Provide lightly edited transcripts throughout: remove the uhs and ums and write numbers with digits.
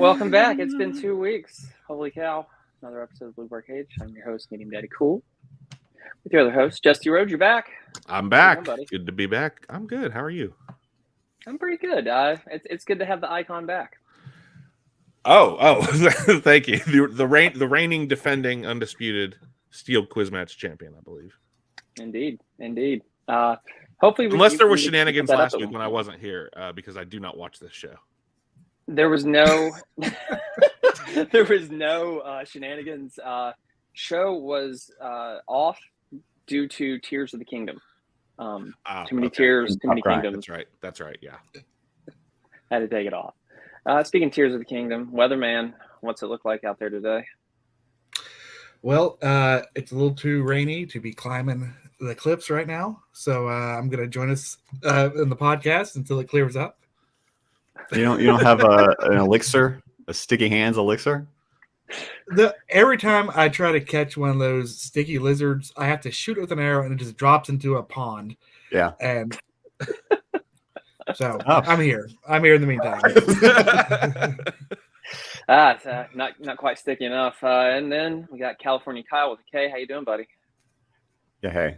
Welcome back. It's been 2 weeks. Holy cow. Another episode of Blue Bar Cage. I'm your host, Medium Daddy Cool. With your other host, Justy Rhodes. You're back. I'm back. Good to be back. I'm good. How are you? I'm pretty good. It's good to have the icon back. Oh, thank you. The reigning, defending, undisputed Steel Quiz Match champion, I believe. Indeed. Hopefully, unless there were shenanigans last week when I wasn't here, because I do not watch this show. There was no, shenanigans. Show was off due to Tears of the Kingdom. Too many tears, too many kingdoms. That's right. Yeah. Had to take it off. Speaking of Tears of the Kingdom, Weatherman, what's it look like out there today? Well, it's a little too rainy to be climbing the cliffs right now, so I'm going to join us in the podcast until it clears up. You don't have an elixir, a sticky hands elixir? Every time I try to catch one of those sticky lizards, I have to shoot it with an arrow and it just drops into a pond. Yeah. And so I'm here. I'm here in the meantime. It's not quite sticky enough. And then we got California Kyle with a K. How you doing, buddy? Yeah, hey.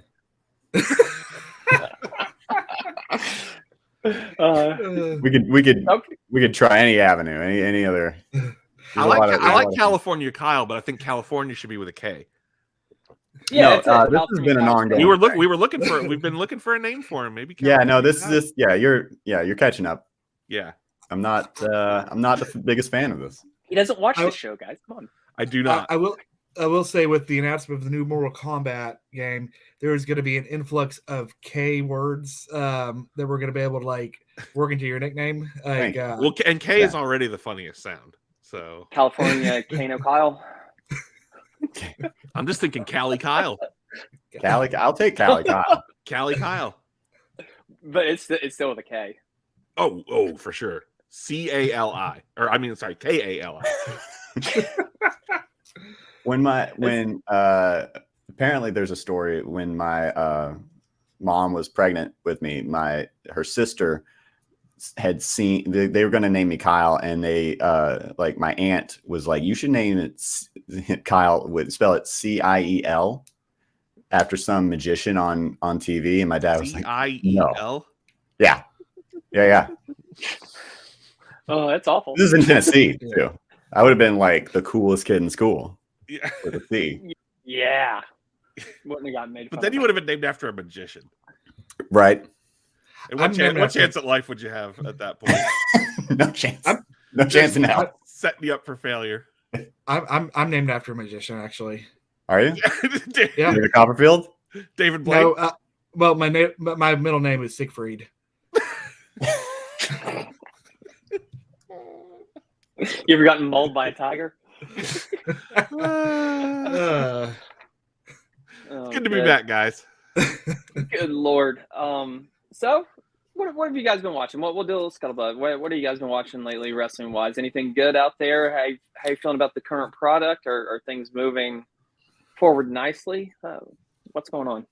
We could try any avenue, any other. I like California Kyle, but I think California should be with a K. Yeah, no, this has been an ongoing. We've been looking for a name for him. Maybe. You're catching up. Yeah, I'm not the biggest fan of this. He doesn't watch this show, guys. Come on. I do not. I will say with the announcement of the new Mortal Kombat game, there is going to be an influx of K words that we're going to be able to work into your nickname. And K is already the funniest sound. So California Kano Kyle. I'm just thinking Cali Kyle. I'll take Cali Kyle. Cali Kyle. But it's still with a K. Oh, for sure. Kali. When apparently there's a story when my mom was pregnant with me, her sister had seen they were going to name me Kyle, and they my aunt was like, you should name it Kyle, would spell it Ciel after some magician on TV, and my dad was like, Ciel. Yeah. Oh, that's awful. This is in Tennessee too. I would have been like the coolest kid in school. Yeah. With a C. Yeah. Wouldn't have gotten made fun but then you would have been named after a magician. Right. And what chance at life would you have at that point? No chance. No chance in hell. Set me up for failure. I'm named after a magician, actually. Are you? Yeah. David Copperfield? David Blaine? No, well, my middle name is Siegfried. You ever gotten mauled by a tiger? Good to be back, guys. Good Lord. So what have you guys been watching? We'll do a little scuttlebutt. What have you guys been watching lately, wrestling wise? Anything good out there? How you feeling about the current product? Are things moving forward nicely? What's going on?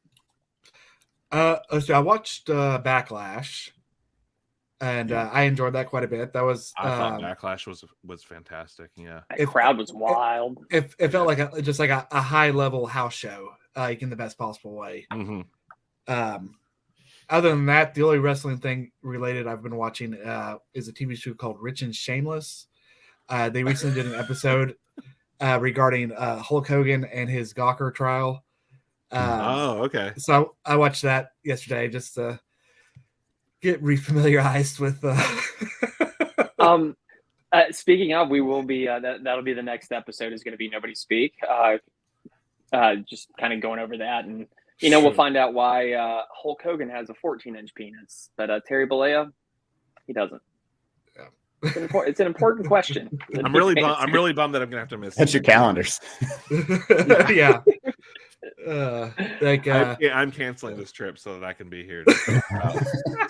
So I watched Backlash, and I enjoyed that quite a bit. That was I thought Backlash was fantastic. Yeah, the crowd was wild. It felt like a high level house show, in the best possible way. Mm-hmm. Other than that, the only wrestling thing related I've been watching is a TV show called Rich and Shameless. They recently did an episode regarding Hulk Hogan and his Gawker trial. Okay. So I watched that yesterday just to get refamiliarized with. Speaking of, we will be that'll be the next episode. Is going to be Nobody Speak. Just kind of going over that, and we'll find out why Hulk Hogan has a 14-inch penis, but Terry Bollea, he doesn't. Yeah. It's an important question. I'm really bummed that I'm going to have to miss. That's your calendars. Yeah. I'm canceling this trip so that I can be here.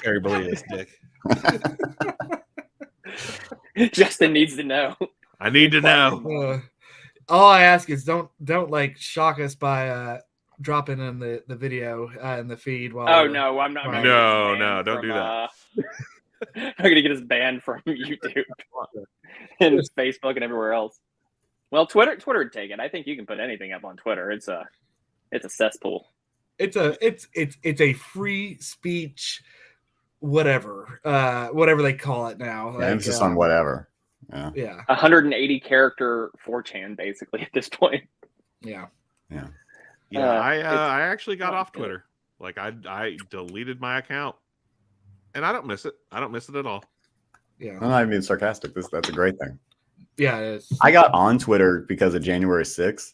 Terry Bollea's dick. Justin needs to know. I need to know. All I ask is don't shock us by dropping in the video in the feed. While no, I'm not. No, don't do that. I'm gonna get us banned from YouTube. and Facebook and everywhere else. Well, Twitter would take it. I think you can put anything up on Twitter. It's a cesspool. It's a free speech, whatever they call it now. Yeah, emphasis on whatever. Yeah. Yeah. 180 character 4chan basically at this point. Yeah. Yeah, It's- I actually got not off good. Twitter. Like I deleted my account, and I don't miss it. I don't miss it at all. Yeah. I'm not even being sarcastic. That's a great thing. Yeah. It is. I got on Twitter because of January 6th.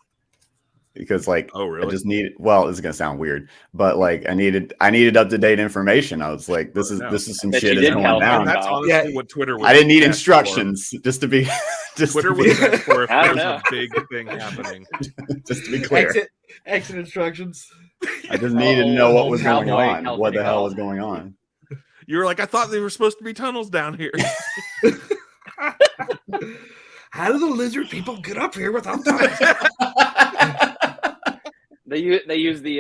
Because like Oh, really? I just needed, well, this is gonna sound weird, but like I needed up-to-date information. I was like, this is some That shit you is did going help. down. And that's honestly Yeah. what Twitter was. I didn't need best instructions, just to be just For. Twitter to be, was best for if I there don't was a big thing happening. just to be clear. Exit instructions. I just needed to know what was going Cowboy, on. Cowboy What the hell Cowboy. was going on? You were like, I thought they were supposed to be tunnels down here. How do the lizard people get up here without time? They use the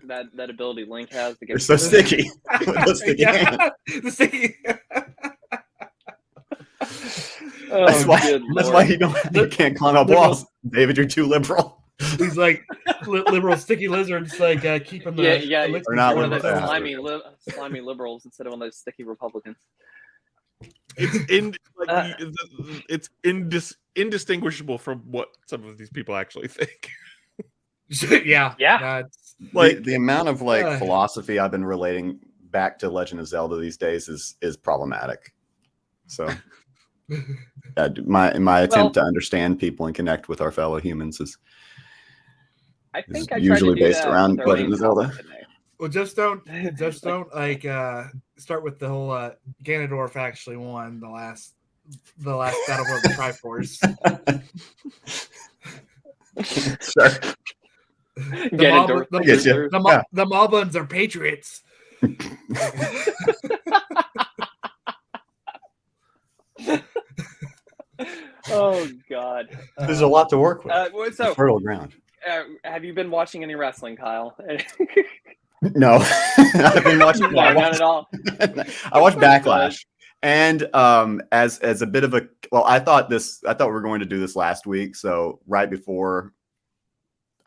that ability Link has to get. They're so sticky. With those sticky hands. The sticky. Oh, That's why you can't climb up walls, David. You're too liberal. These like liberal sticky lizards, like keeping the Yeah, elixir They're not one of those liberal. slimy liberals instead of one of those sticky Republicans. It's indistinguishable from what some of these people actually think. yeah. It's- Like the amount of like Uh. philosophy I've been relating back to Legend of Zelda these days is problematic. So my attempt to understand people and connect with our fellow humans is I think I usually tried to do based that around with Legend of Zelda. Zelda. Today. well, just don't like start with the whole Ganondorf actually won the last battle of the Triforce. Sure. Ganondorf. the- Get you. The Malbuns are patriots. Oh God. There's a lot to work with. So, Fertile ground. have you been watching any wrestling, Kyle? No, I've been watching. No, not at all. I watched Backlash, and as a bit of a I thought we were going to do this last week. So right before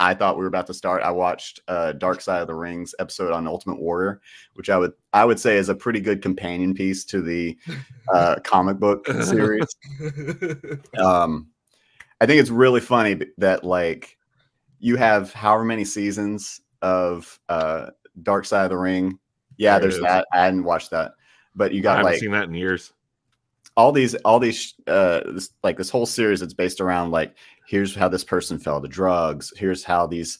I thought we were about to start, I watched Dark Side of the Rings episode on Ultimate Warrior, which I would say is a pretty good companion piece to the comic book series. I think it's really funny that like you have however many seasons of Dark Side of the Ring. Yeah, There it there's is. that. I hadn't watched that, but you I got haven't like seen that in years. all these this whole series that's based around like here's how this person fell to drugs, here's how these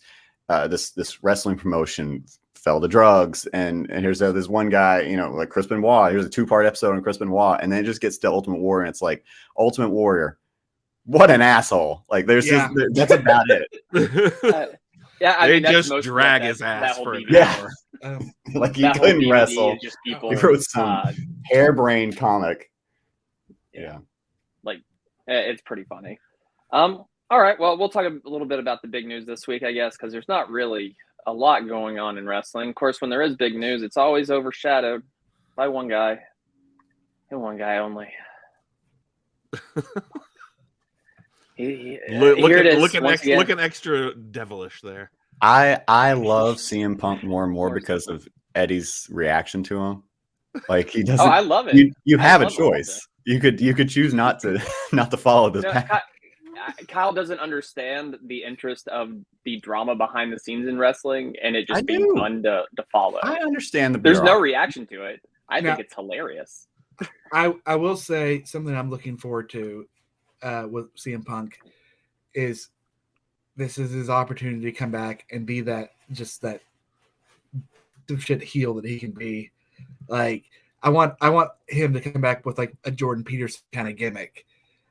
this wrestling promotion fell to drugs, and here's how this one guy, like Chris Benoit, here's a 2-part episode on Chris Benoit, and then it just gets to Ultimate Warrior, and it's like Ultimate Warrior, what an asshole. Like there's just that's about it. Yeah, I They mean, that's just most of drag that- his that ass whole for an DVD. Yeah. hour. Like he That whole couldn't DVD wrestle. is just people. He wrote some harebrained comic. Yeah. It's pretty funny. All right. Well, we'll talk a little bit about the big news this week, I guess, because there's not really a lot going on in wrestling. Of course, when there is big news, it's always overshadowed by one guy and one guy only. Here it is. once again. Looking extra devilish there. I love CM Punk more and more because of Eddie's reaction to him. Like he doesn't. Oh, I love it. You I have a love the whole choice. You could choose not to follow this No, path. Kyle doesn't understand the interest of the drama behind the scenes in wrestling, and it I just being do. fun to follow. I understand the. There's no bureaucracy. reaction to it. I think No. it's hilarious. I will say something I'm looking forward to with CM Punk is this is his opportunity to come back and be that shit heel that he can be. Like I want him to come back with like a Jordan Peterson kind of gimmick,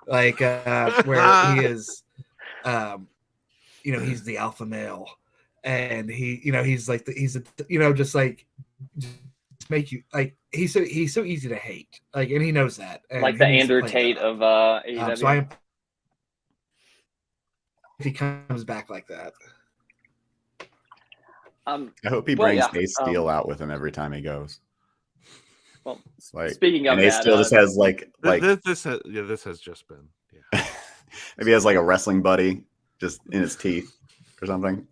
like where he is, he's the alpha male, and he's like just make you like he's so easy to hate, like, and he knows that, and Like he the needs to Andrew play Tate that up. of AEW. So I am if he comes back like that. I hope he Well, brings yeah, Ace Steel out with him every time he goes. Well, Like, speaking of and he that, still just has like this has just been maybe he has like a wrestling buddy just in his teeth or something.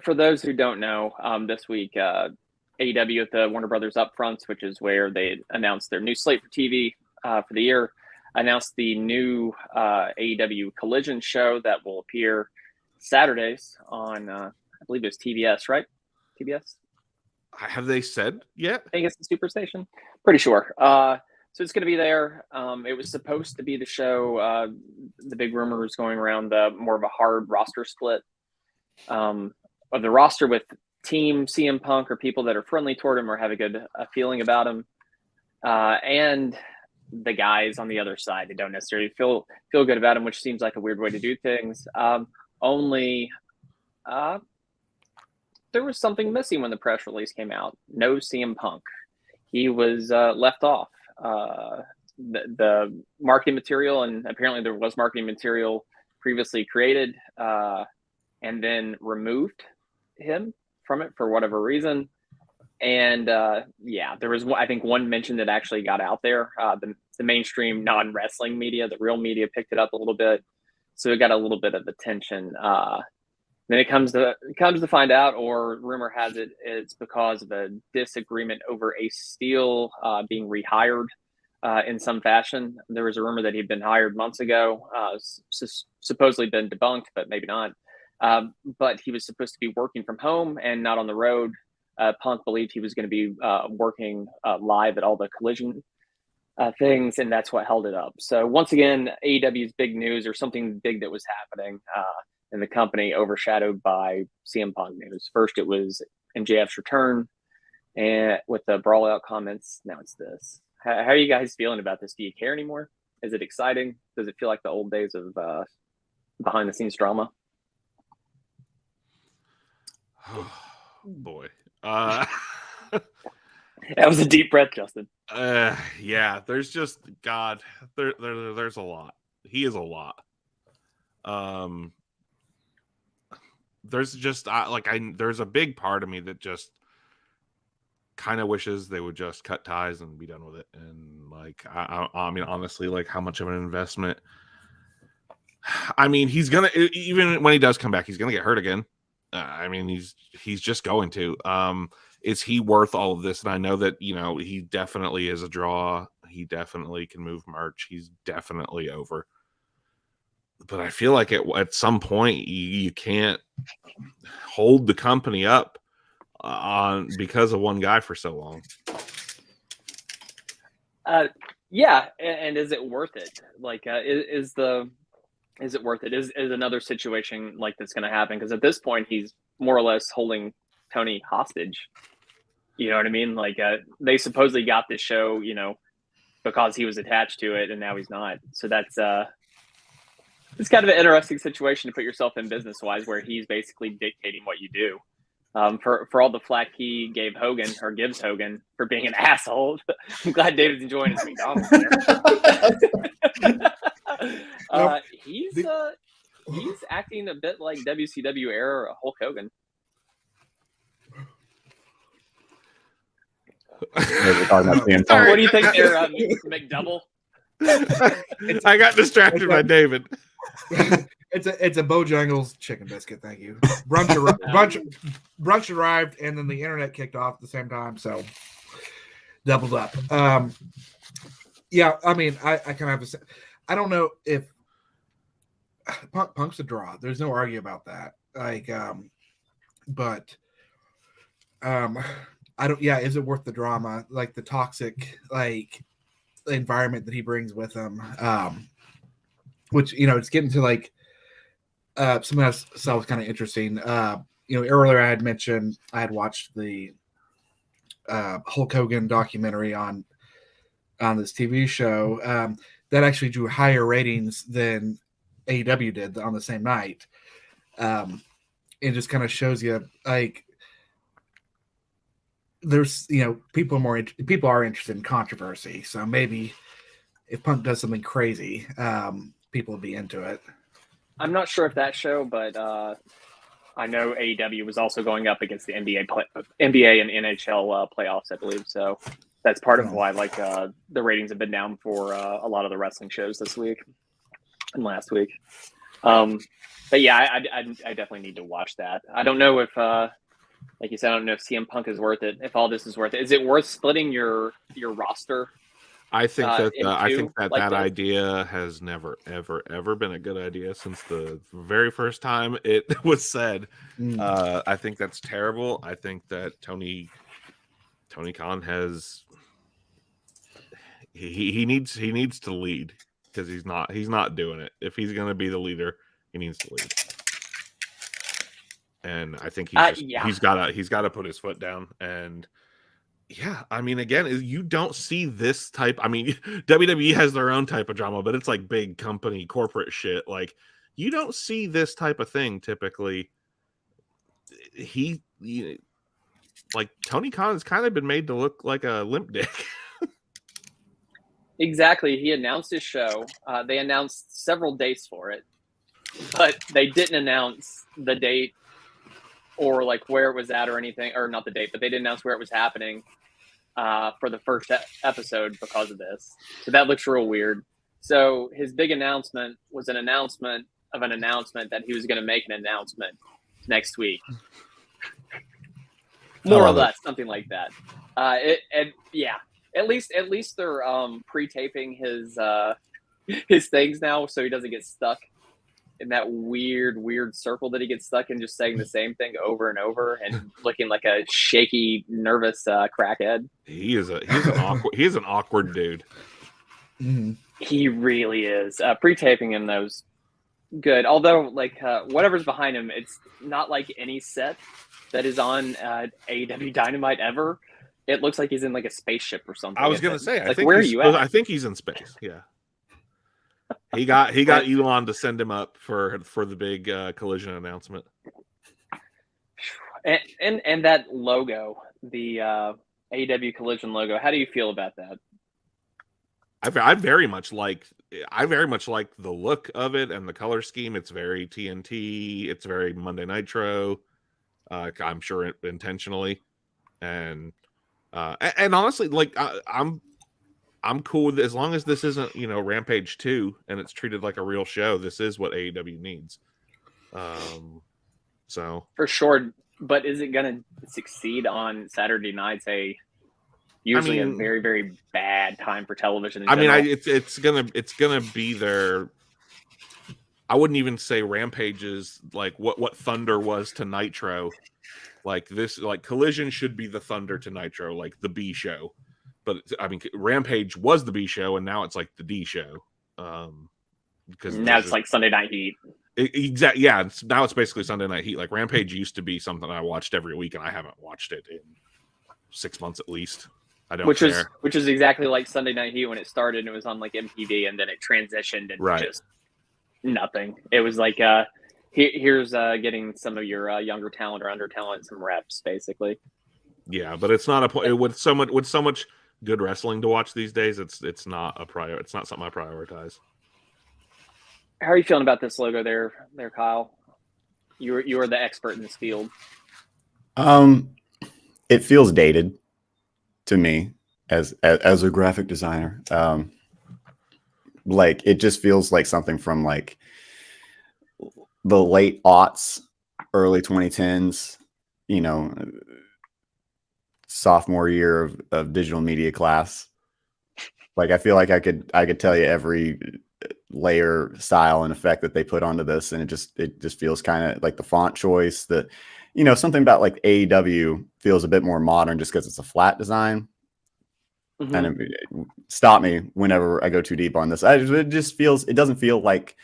for those who don't know, this week AEW at the Warner Brothers Upfronts, which is where they announced their new slate for TV for the year, announced the new AEW Collision show that will appear Saturdays on, I believe it's TBS, right? TBS? Have they said yet? I think it's the Superstation. Pretty sure. So it's going to be there. It was supposed to be the show. The big rumor is going around more of a hard roster split of the roster with Team CM Punk or people that are friendly toward him or have a good feeling about him, and the guys on the other side that don't necessarily feel good about him, which seems like a weird way to do things. Only there was something missing when the press release came out. No CM Punk. He was left off. The marketing material, and apparently there was marketing material previously created and then removed him from it for whatever reason. And there was, I think, one mention that actually got out there. The mainstream non-wrestling media, the real media, picked it up a little bit, so it got a little bit of attention. Then it comes to find out, or rumor has it, it's because of a disagreement over Ace Steel being rehired in some fashion. There was a rumor that he'd been hired months ago, supposedly been debunked, but maybe not. But he was supposed to be working from home and not on the road. Punk believed he was going to be working live at all the Collision things, and that's what held it up. So once again, AEW's big news, or something big that was happening in the company, overshadowed by CM Punk news. First it was MJF's return and with the brawl out comments. Now it's this. How are you guys feeling about this? Do you care anymore? Is it exciting? Does it feel like the old days of behind the scenes drama? Oh, boy. That was a deep breath, Justin. Yeah, there's just God. There's a lot. He is a lot. There's just there's a big part of me that just kind of wishes they would just cut ties and be done with it. And I mean, honestly, like, how much of an investment? I mean, he's gonna, even when he does come back, he's gonna get hurt again. I mean, he's just going to. Is he worth all of this? And I know that, he definitely is a draw. He definitely can move merch. He's definitely over. But I feel like at some point you can't hold the company up because of one guy for so long. Yeah, and is it worth it? Like, is it worth it? Is another situation like this going to happen? Because at this point, he's more or less holding Tony hostage. You know what I mean? Like, they supposedly got this show, because he was attached to it, and now he's not. So that's it's kind of an interesting situation to put yourself in business-wise, where he's basically dictating what you do. For all the flack he gave Hogan, or gives Hogan, for being an asshole. I'm glad David's enjoying his McDonald's. He's acting a bit like WCW era Hulk Hogan. What do you think there, McDouble? I got distracted by David. It's a Bojangles chicken biscuit. Thank you. Brunch arrived, and then the internet kicked off at the same time, so doubled up. Yeah, I mean, I kind of have I don't know if Punk's a draw. There's no argue about that. But I don't. Yeah, is it worth the drama? Like the toxic environment that he brings with him. Which it's getting to something else I saw was kind of interesting. Earlier I had mentioned I had watched the Hulk Hogan documentary on this TV show that actually drew higher ratings than AEW did on the same night. It just kind of shows you there's people are interested in controversy. So maybe if Punk does something crazy, people will be into it. I'm not sure if that show, but I know AEW was also going up against the NBA and NHL playoffs, I believe. So that's part of why the ratings have been down for a lot of the wrestling shows this week and last week. But yeah, I definitely need to watch that. I don't know if, like you said, I don't know if CM Punk is worth it. If all this is worth it, is it worth splitting your roster? I think that like idea has never ever been a good idea since the very first time it was said. I think that's terrible. I think that Tony Khan has he needs to lead, because he's not doing it. If he's going to be the leader, he needs to lead. And I think he's got to put his foot down. And yeah, I mean, again, you don't see this type. I mean, WWE has their own type of drama, but it's like big company corporate shit. Like, you don't see this type of thing typically. Like, Tony Khan has kind of been made to look like a limp dick. Exactly. He announced his show. They announced several dates for it, but they didn't announce the date or like where it was at or anything, or not the date, but they didn't announce where it was happening for the first episode because of this. So that looks real weird. So his big announcement was an announcement of an announcement that he was going to make an announcement next week. More or less, something like that. At least they're pre-taping his things now, so he doesn't get stuck in that weird circle that he gets stuck in, just saying the same thing over and over and looking like a shaky, nervous crackhead. He is an awkward dude. Mm-hmm. He really is. Pre-taping him, though, is good. Although, whatever's behind him, it's not like any set that is on AEW Dynamite ever. It looks like he's in like a spaceship or something. I was gonna say, where are you at? I think he's in space. Yeah, he got Elon to send him up for the big Collision announcement. And that logo, the AEW Collision logo. How do you feel about that? I very much like the look of it and the color scheme. It's very TNT. It's very Monday Nitro. I'm sure intentionally, and honestly, like I'm cool with it, as long as this isn't Rampage 2 and it's treated like a real show. This is what AEW needs. So for sure, but is it going to succeed on Saturday nights? Usually a very, very bad time for television. It's gonna be their. I wouldn't even say Rampage is like what Thunder was to Nitro. Like this, like Collision should be the Thunder to Nitro, like the B show. But I mean, Rampage was the B show, and now it's like the D show. Because now it's like Sunday Night Heat. Exactly. Yeah. Now it's basically Sunday Night Heat. Like Rampage used to be something I watched every week, and I haven't watched it in 6 months at least. I don't care. Which is exactly like Sunday Night Heat when it started. And it was on like MTV, and then it transitioned and just nothing. It was like here's getting some of your younger talent or under talent some reps, basically. Yeah, but it's not with so much good wrestling to watch these days. It's not It's not something I prioritize. How are you feeling about this logo there, Kyle? You are the expert in this field. It feels dated to me as a graphic designer. Like it just feels like something from like the late aughts, early 2010s, sophomore year of digital media class. Like I feel like I could tell you every layer, style, and effect that they put onto this, and it just feels kind of like the font choice, that something about like AEW feels a bit more modern just because it's a flat design. Mm-hmm. And stop me whenever I go too deep on this. It doesn't feel like,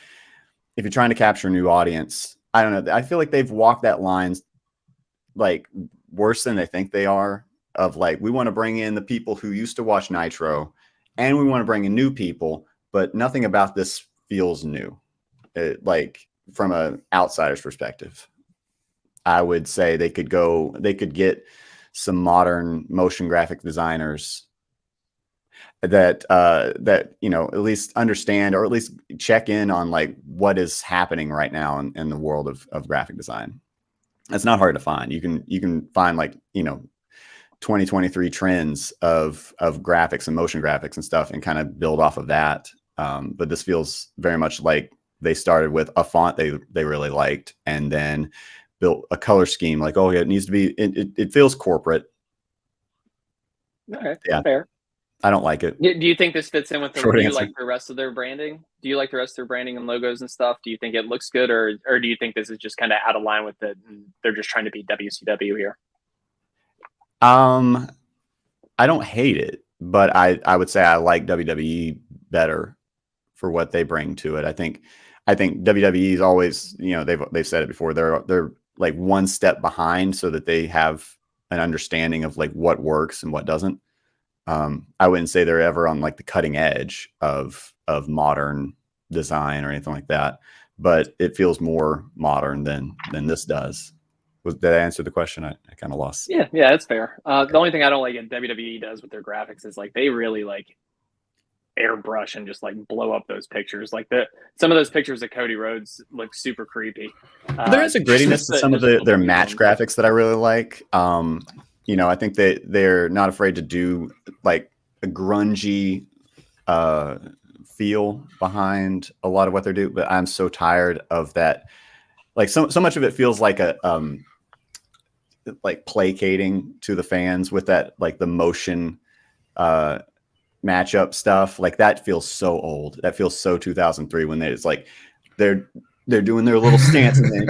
if you're trying to capture a new audience, I don't know. I feel like they've walked that line like worse than they think they are, of like, we want to bring in the people who used to watch Nitro and we want to bring in new people, but nothing about this feels new. Like from an outsider's perspective, I would say they could get some modern motion graphic designers that at least understand, or at least check in on like what is happening right now in the world of graphic design. It's not hard to find. You can find like, 2023 trends of graphics and motion graphics and stuff and kind of build off of that. But this feels very much like they started with a font they really liked and then built a color scheme like, oh yeah, it needs to be, it feels corporate. Okay, Yeah. fair. I don't like it. Do you think this fits in with the, Short do you answer. like the rest of their branding? Do you like the rest of their branding and logos and stuff? Do you think it looks good, or do you think this is just kind of out of line with it and they're just trying to be WCW here? I don't hate it, but I would say I like WWE better for what they bring to it. I think WWE is always, they've said it before, they're like one step behind so that they have an understanding of like what works and what doesn't. I wouldn't say they're ever on like the cutting edge of modern design or anything like that, but it feels more modern than this does. Did I answer the question? I kind of lost. Yeah, that's fair. The only thing I don't like that WWE does with their graphics is like they really like airbrush and just like blow up those pictures. Like some of those pictures of Cody Rhodes look super creepy. There is a grittiness to some of their match graphics that I really like. I think they're not afraid to do like a grungy feel behind a lot of what they do, but I'm so tired of that. Like so much of it feels like like placating to the fans with that, like the motion matchup stuff. Like that feels so old. That feels so 2003 when it's like they're doing their little stance and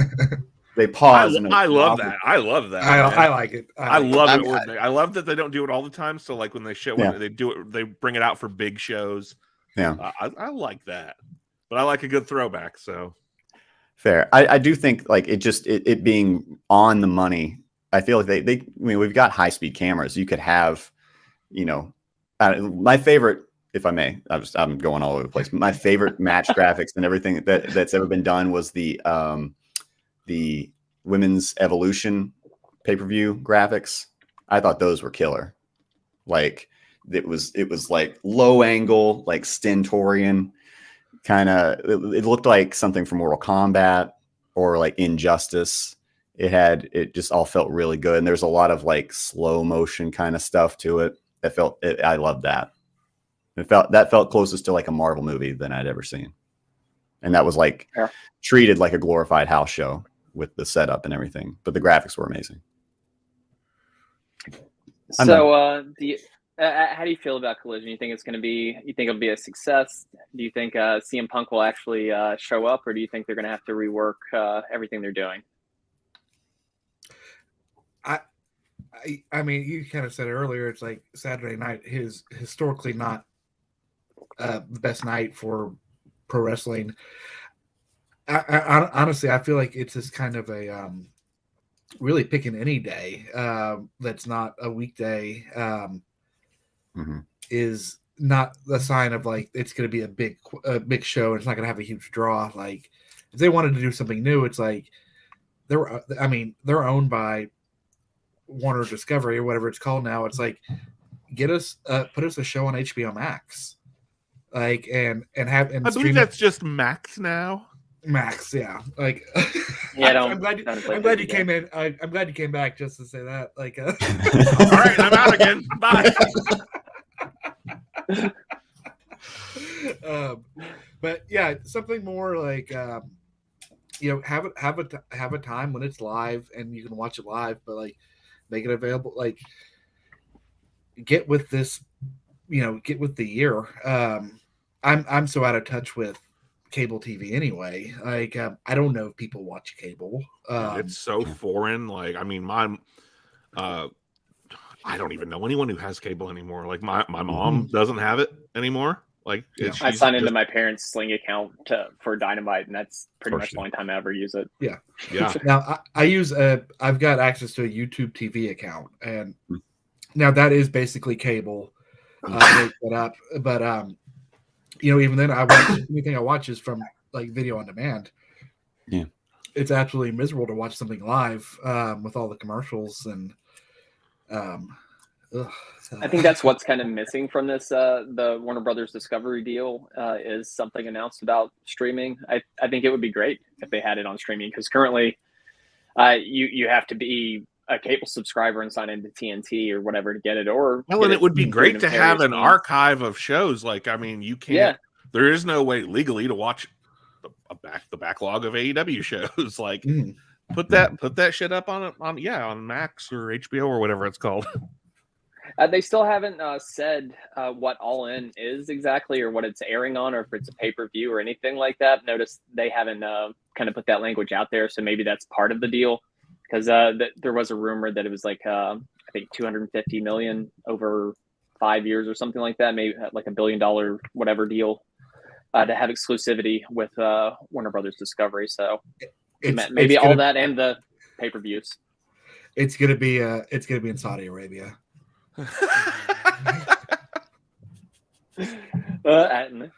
they pause. I love that. I love that. I like it. I love it. I love that they don't do it all the time. So like when they show, when they do it, they bring it out for big shows. Yeah, I like that. But I like a good throwback. So fair. I do think like it being on the money. I feel like I mean, we've got high speed cameras. You could have, my favorite, if I may, I'm going all over the place. But my favorite match graphics and everything that's ever been done was the Women's Evolution pay-per-view graphics. I thought those were killer. Like it was like low angle, like stentorian kind of. It looked like something from Mortal Kombat or like Injustice. It just all felt really good, and there's a lot of like slow motion kind of stuff to it. I loved that. That felt closest to like a Marvel movie than I'd ever seen, and that was like treated like a glorified house show with the setup and everything. But the graphics were amazing. So, how do you feel about Collision? You think it'll be a success? Do you think CM Punk will actually show up, or do you think they're going to have to rework everything they're doing? I mean, you kind of said it earlier. It's like Saturday night is historically not the best night for pro wrestling. I honestly, I feel like it's just kind of a really picking any day that's not a weekday is not the sign of like it's going to be a big show and it's not going to have a huge draw. Like if they wanted to do something new, it's like they're owned by Warner Discovery or whatever it's called now. It's like put us a show on HBO Max, like and I believe that's just Max now. Max, yeah. Like, yeah, I'm glad you came in. I'm glad you came back just to say that. Like, all right, I'm out again. Bye. But yeah, something more like have a time when it's live and you can watch it live, but like make it available. Like, get with this, get with the year. I'm so out of touch with cable TV anyway. Like I don't know if people watch cable. It's so foreign. Like I mean, I don't even know anyone who has cable anymore. Like my mom doesn't have it anymore. Like I signed into my parents' Sling account for Dynamite, and that's pretty much the only time I ever use it. Yeah. Now I've got access to a YouTube TV account, and now that is basically cable. Set up, but even then, anything I watch is from like video on demand. Yeah, it's absolutely miserable to watch something live with all the commercials and. I think that's what's kind of missing from this the Warner Brothers Discovery deal is something announced about streaming. I think it would be great if they had it on streaming because currently You have to be a cable subscriber and sign into TNT or whatever to get it. Or Well, and it would be great to have an means. archive of shows. Like, I mean, you can't. Yeah. There is no way legally to watch the backlog of AEW shows. Like, put that shit up on Max or HBO or whatever it's called. They still haven't said what All In is exactly, or what it's airing on, or if it's a pay-per-view or anything like that. Notice they haven't kind of put that language out there, so maybe that's part of the deal. Because there was a rumor that it was like I think $250 million over 5 years or something like that, maybe like $1 billion whatever deal to have exclusivity with Warner Brothers Discovery. So maybe all that and the pay-per-views. It's gonna be in Saudi Arabia.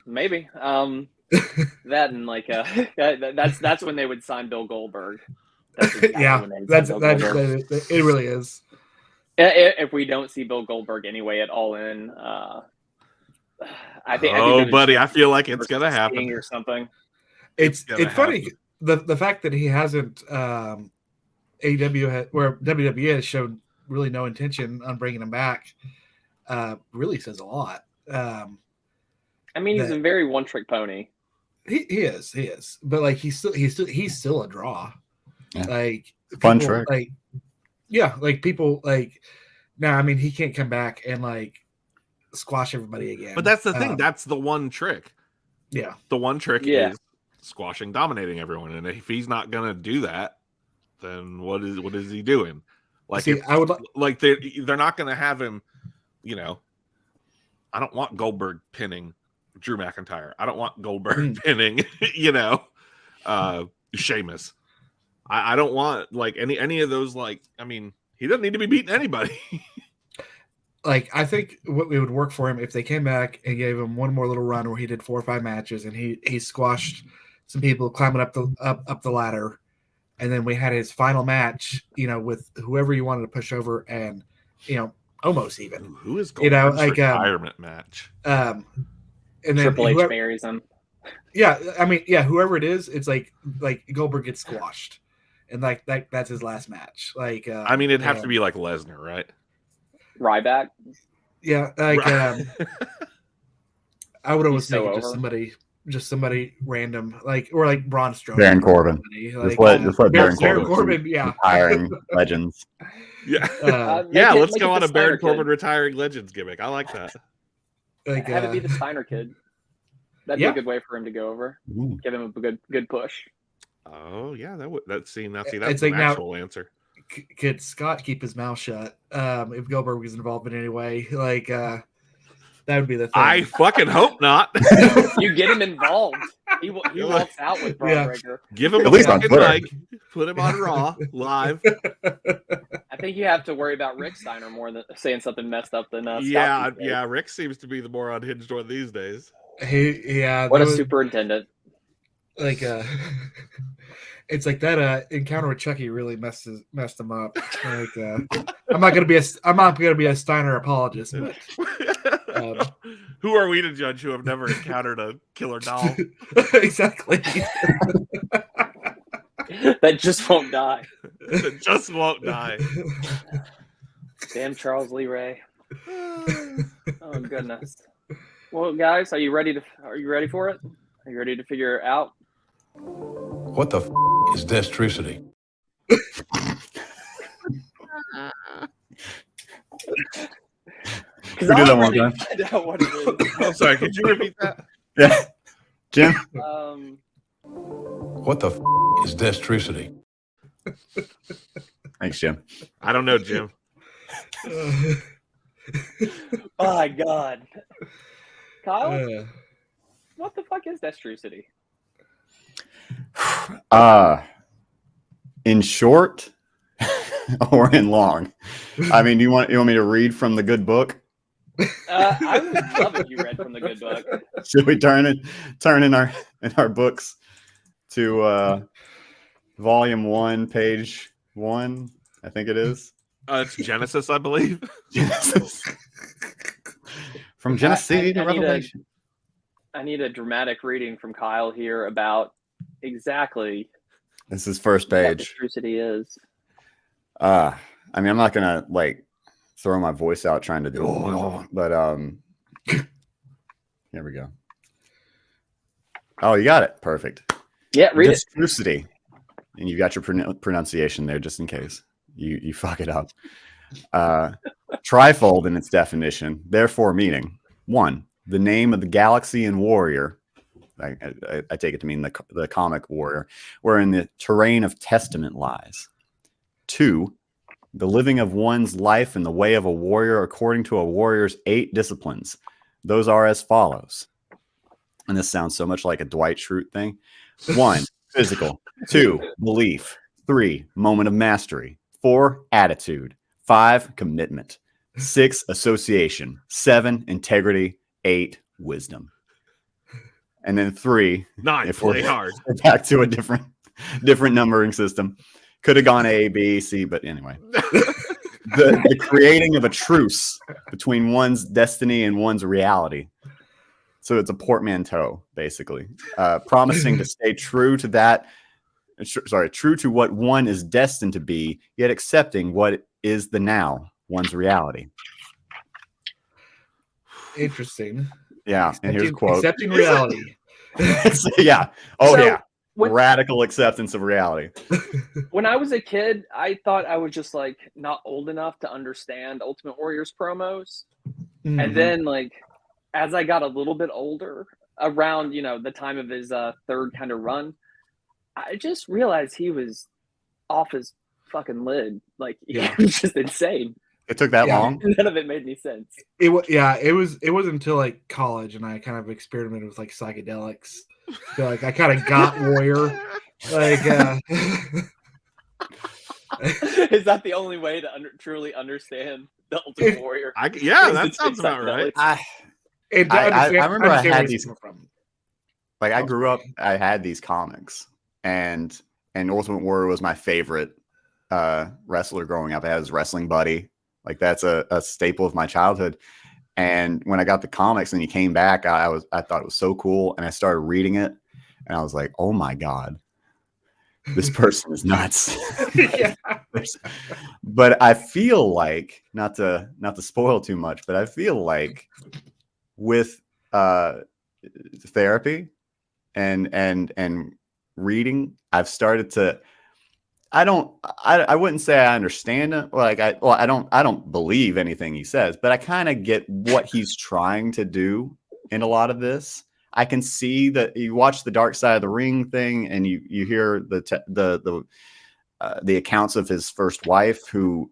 Maybe that and like that's when they would sign Bill Goldberg. That's it. Really is. If we don't see Bill Goldberg anyway at All In, I think. I feel like it's gonna happen or something. It's funny the fact that he hasn't AEW where WWE has shown really no intention on bringing him back. Really says a lot. I mean, he's a very one-trick pony. He is, but like he's still a draw. Yeah. Like fun people, trick. Like people like now. I mean, he can't come back and like squash everybody again. But that's the thing. That's the one trick. Yeah, the one trick is squashing, dominating everyone. And if he's not gonna do that, then what is he doing? Like, see, I would like they're not gonna have him. You know, I don't want Goldberg pinning Drew McIntyre. I don't want Goldberg pinning. Sheamus. I don't want like any of those. Like, I mean, he doesn't need to be beating anybody. Like, I think what would work for him if they came back and gave him one more little run where he did 4 or 5 matches and he squashed some people climbing up the ladder, and then we had his final match, with whoever you wanted to push over, and almost even who is Goldberg's like retirement match? And then Triple H marries him. Yeah, I mean, whoever it is, it's like Goldberg gets squashed. And like that's his last match. Like, I mean, it'd have to be like Lesnar, right? Ryback. Yeah, like I would always think just somebody random, like or like Braun Strowman, Baron Corbin. Like, just let Baron Corbin, retiring legends. Yeah, let's go on a Baron Corbin retiring legends gimmick. I like that. Like, have it be the Steiner kid. That'd be a good way for him to go over. Give him a good push. Oh yeah, that's the like actual answer. Could Scott keep his mouth shut if Goldberg was involved in any way? Like that would be the thing. I fucking hope not. You get him involved. He walks out with Braun Breaker. Give him at least on Twitter. Like, put him on Raw live. I think you have to worry about Rick Steiner more than saying something messed up than Scott. Rick seems to be the more unhinged one these days. What a superintendent. Like it's like that encounter with Chucky really messed him up. Like I'm not gonna be a Steiner apologist, but who are we to judge who have never encountered a killer doll? Exactly. That just won't die. That just won't die. Damn Charles Lee Ray. Oh goodness. Well, guys, are you ready for it? Are you ready to figure it out? What the is Destrucity? We do that one time. I'm sorry, could you repeat that? Yeah. Jim? What the is Destrucity? Thanks, Jim. I don't know, Jim. Oh my God. Kyle? What the fuck is Destrucity? In short or in long? I mean, you want me to read from the good book? I would love if you read from the good book. Should we turn in our books to volume 1, page 1? I think it is. It's Genesis, I believe. Genesis. From Genesis to Revelation. I need a dramatic reading from Kyle here about exactly This is first What page. Destrucity is. I mean, I'm not gonna like throw my voice out trying to do it, but here we go. Oh, you got it. Perfect. Yeah, read it. Destrucity. And you got your pronunciation there just in case you fuck it up. Trifold in its definition, therefore meaning 1, the name of the galaxy and warrior. I take it to mean the comic warrior, wherein the terrain of testament lies. 2, the living of one's life in the way of a warrior according to a warrior's 8 disciplines. Those are as follows. And this sounds so much like a Dwight Schrute thing. 1, physical. 2, belief. 3, moment of mastery. 4, attitude. 5, commitment. 6, association. 7, integrity. 8, wisdom. And then 3, 9, if play hard. we're back to a different numbering system. Could have gone A, B, C, but anyway. The creating of a truce between one's destiny and one's reality. So it's a portmanteau, basically. Promising to stay true to that. True to what one is destined to be, yet accepting what is the now, one's reality. Interesting. Yeah, and here's a quote. Accepting reality. Yeah. Oh, So, yeah. when- Radical acceptance of reality. When I was a kid, I thought I was just like not old enough to understand Ultimate Warriors promos. Mhm. And then like as I got a little bit older, around, the time of his third kind of run, I just realized he was off his fucking lid. Like Yeah. he was just insane. It took that Yeah. long? None of it made any sense. It wasn't until like college and I kind of experimented with like psychedelics. So like I kind of got Warrior. Like Is that the only way to truly understand the Ultimate Warrior? Yeah, Is that it sounds about right. I remember I had these. Like I grew up, I had these comics, and Ultimate Warrior was my favorite wrestler growing up. I had his wrestling buddy. Like that's a staple of my childhood. And when I got the comics and he came back, I thought it was so cool, and I started reading it, and I was like, oh my god, this person is nuts. Yeah. But I feel like not to spoil too much, but I feel like with therapy and reading, I've started to. I wouldn't say I understand it. Like I don't believe anything he says, but I kind of get what he's trying to do in a lot of this. I can see that you watch the Dark Side of the Ring thing, and you hear the accounts of his first wife, who,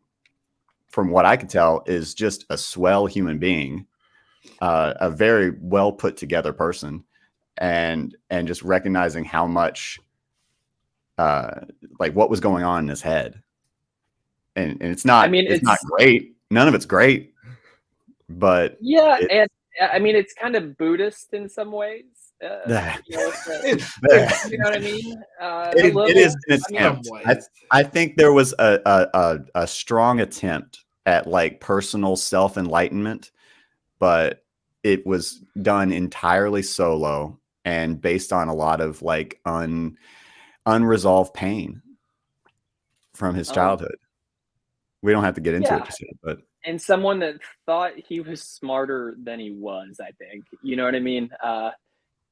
from what I could tell, is just a swell human being, a very well put together person, and just recognizing how much. Like what was going on in his head, and it's not. I mean, it's not great. None of it's great, but yeah, and I mean, it's kind of Buddhist in some ways. You know what I mean? It is an attempt. I think there was a strong attempt at like personal self-enlightenment, but it was done entirely solo and based on a lot of like unresolved pain from his childhood. We don't have to get into it just yet, but and someone that thought he was smarter than he was, I think. You know what I mean?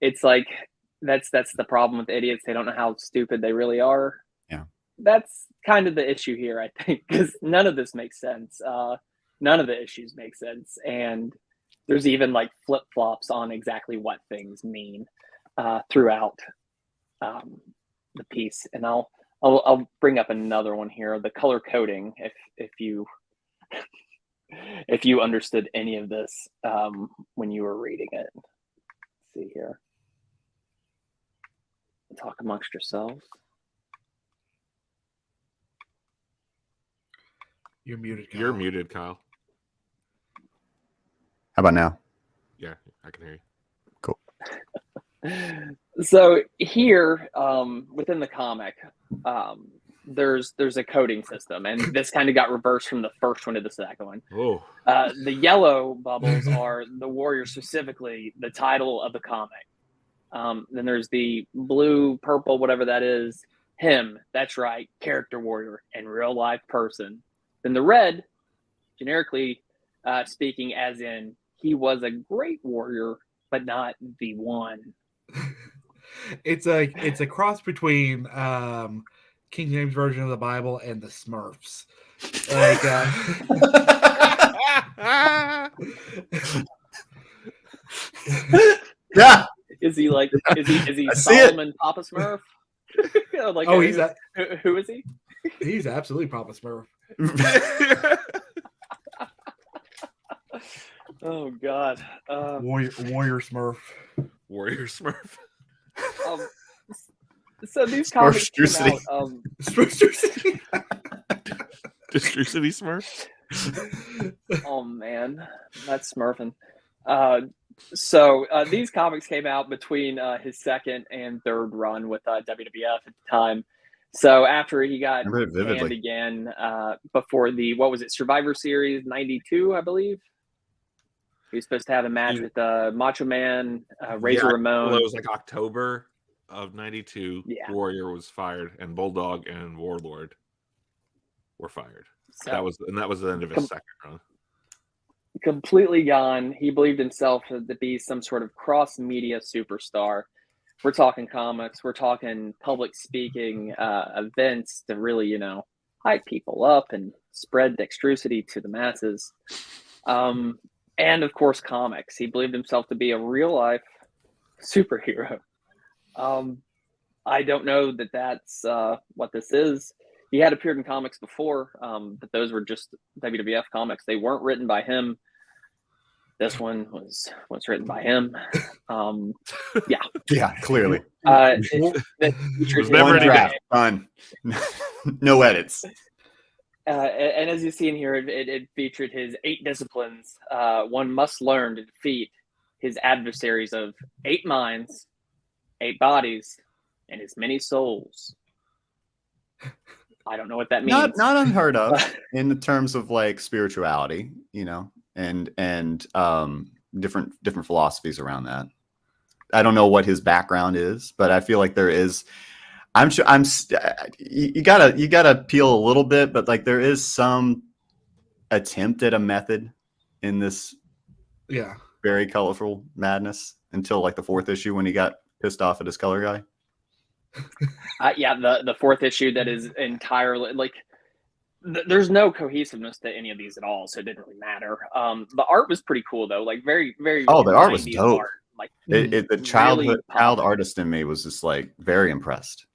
It's like that's the problem with idiots. They don't know how stupid they really are. Yeah. That's kind of the issue here, I think, because none of this makes sense. None of the issues make sense. And there's even like flip-flops on exactly what things mean throughout the piece. And I'll bring up another one here, the color coding, if you understood any of this when you were reading it. Let's see here. Talk amongst yourselves. You're muted, Kyle. You're muted, Kyle. How about now? Yeah, I can hear you. Cool. So here, within the comic, there's a coding system, and this kind of got reversed from the first one to the second one. Oh. The yellow bubbles are the warrior, specifically the title of the comic. Then there's the blue, purple, whatever that is him, that's right, character warrior and real life person. Then the red, generically speaking, as in he was a great warrior, but not the one. It's a cross between King James version of the Bible and the Smurfs. Like Yeah. Is he like is he I see it. Solomon Papa Smurf? Like, oh, who is he? he's absolutely Papa Smurf. Oh God. Warrior Smurf. Warrior Smurf. So these comics came Destrucity. out. Destrucity Smurf. Oh man, that's Smurfing. So these comics came out between his second and third run with WWF at the time. So after he got Remember it vividly. canned again before the Survivor Series '92, I believe. He was supposed to have a match with Macho Man, Razor Ramon. Well, it was like October of '92. Yeah. Warrior was fired, and Bulldog and Warlord were fired. So, that was the end of his second run. Completely gone. He believed himself to be some sort of cross-media superstar. We're talking comics. We're talking public speaking events to really, hype people up and spread dexterity to the masses. And, of course, comics. He believed himself to be a real-life superhero. I don't know that that's what this is. He had appeared in comics before, but those were just WWF comics. They weren't written by him. This one was written by him. Yeah, clearly. It was never any draft. Done. No edits. And as you see in here, it featured his 8 disciplines. One must learn to defeat his adversaries of 8 minds, 8 bodies, and as many souls. I don't know what that means. Not unheard of in the terms of like spirituality, and different philosophies around that. I don't know what his background is, but I feel like there is. I'm sure you gotta peel a little bit, but like there is some attempt at a method in this very colorful madness until like the 4th issue when he got pissed off at his color guy. The 4th issue that is entirely like there's no cohesiveness to any of these at all, so it didn't really matter. The art was pretty cool though, like very very. Oh, the art was dope. Art. Like the child artist in me was just like very impressed.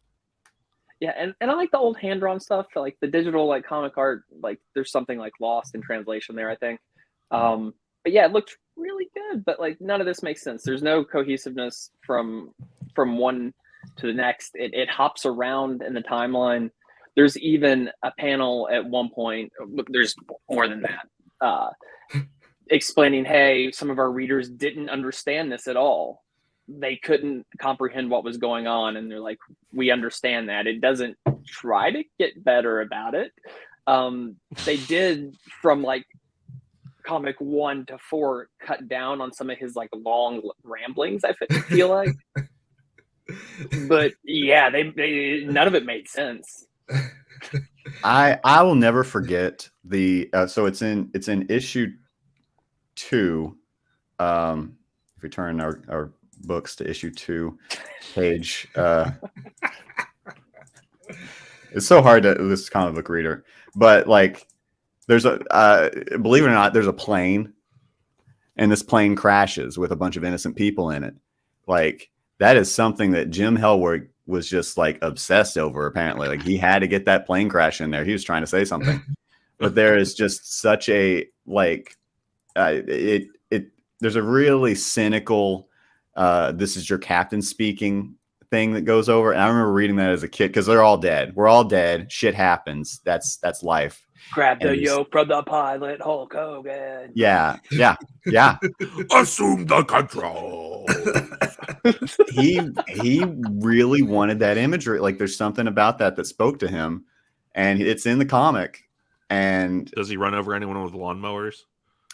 Yeah, and I like the old hand drawn stuff, like the digital like comic art. Like there's something like lost in translation there, I think. But yeah, it looked really good, but like none of this makes sense. There's no cohesiveness from one to the next. It hops around in the timeline. There's even a panel at one point. There's more than that. Explaining, hey, some of our readers didn't understand this at all. They couldn't comprehend what was going on, and they're like, we understand that. It doesn't try to get better about it. They did from like comic 1 to 4 cut down on some of his like long ramblings, I feel like. But yeah, they none of it made sense. I will never forget the so it's in issue 2. If we turn our books to issue 2 page, it's so hard to this comic book reader, but like there's a believe it or not, there's a plane, and this plane crashes with a bunch of innocent people in it. Like that is something that Jim Hellwig was just like obsessed over. Apparently, like he had to get that plane crash in there. He was trying to say something, but there is just such a like there's a really cynical this is your captain speaking thing that goes over. And I remember reading that as a kid because they're all dead. We're all dead. Shit happens. That's life. Grab the yoke from the pilot, Hulk Hogan. Yeah. Assume the control. He really wanted that imagery. Like there's something about that spoke to him, and it's in the comic. And does he run over anyone with lawnmowers?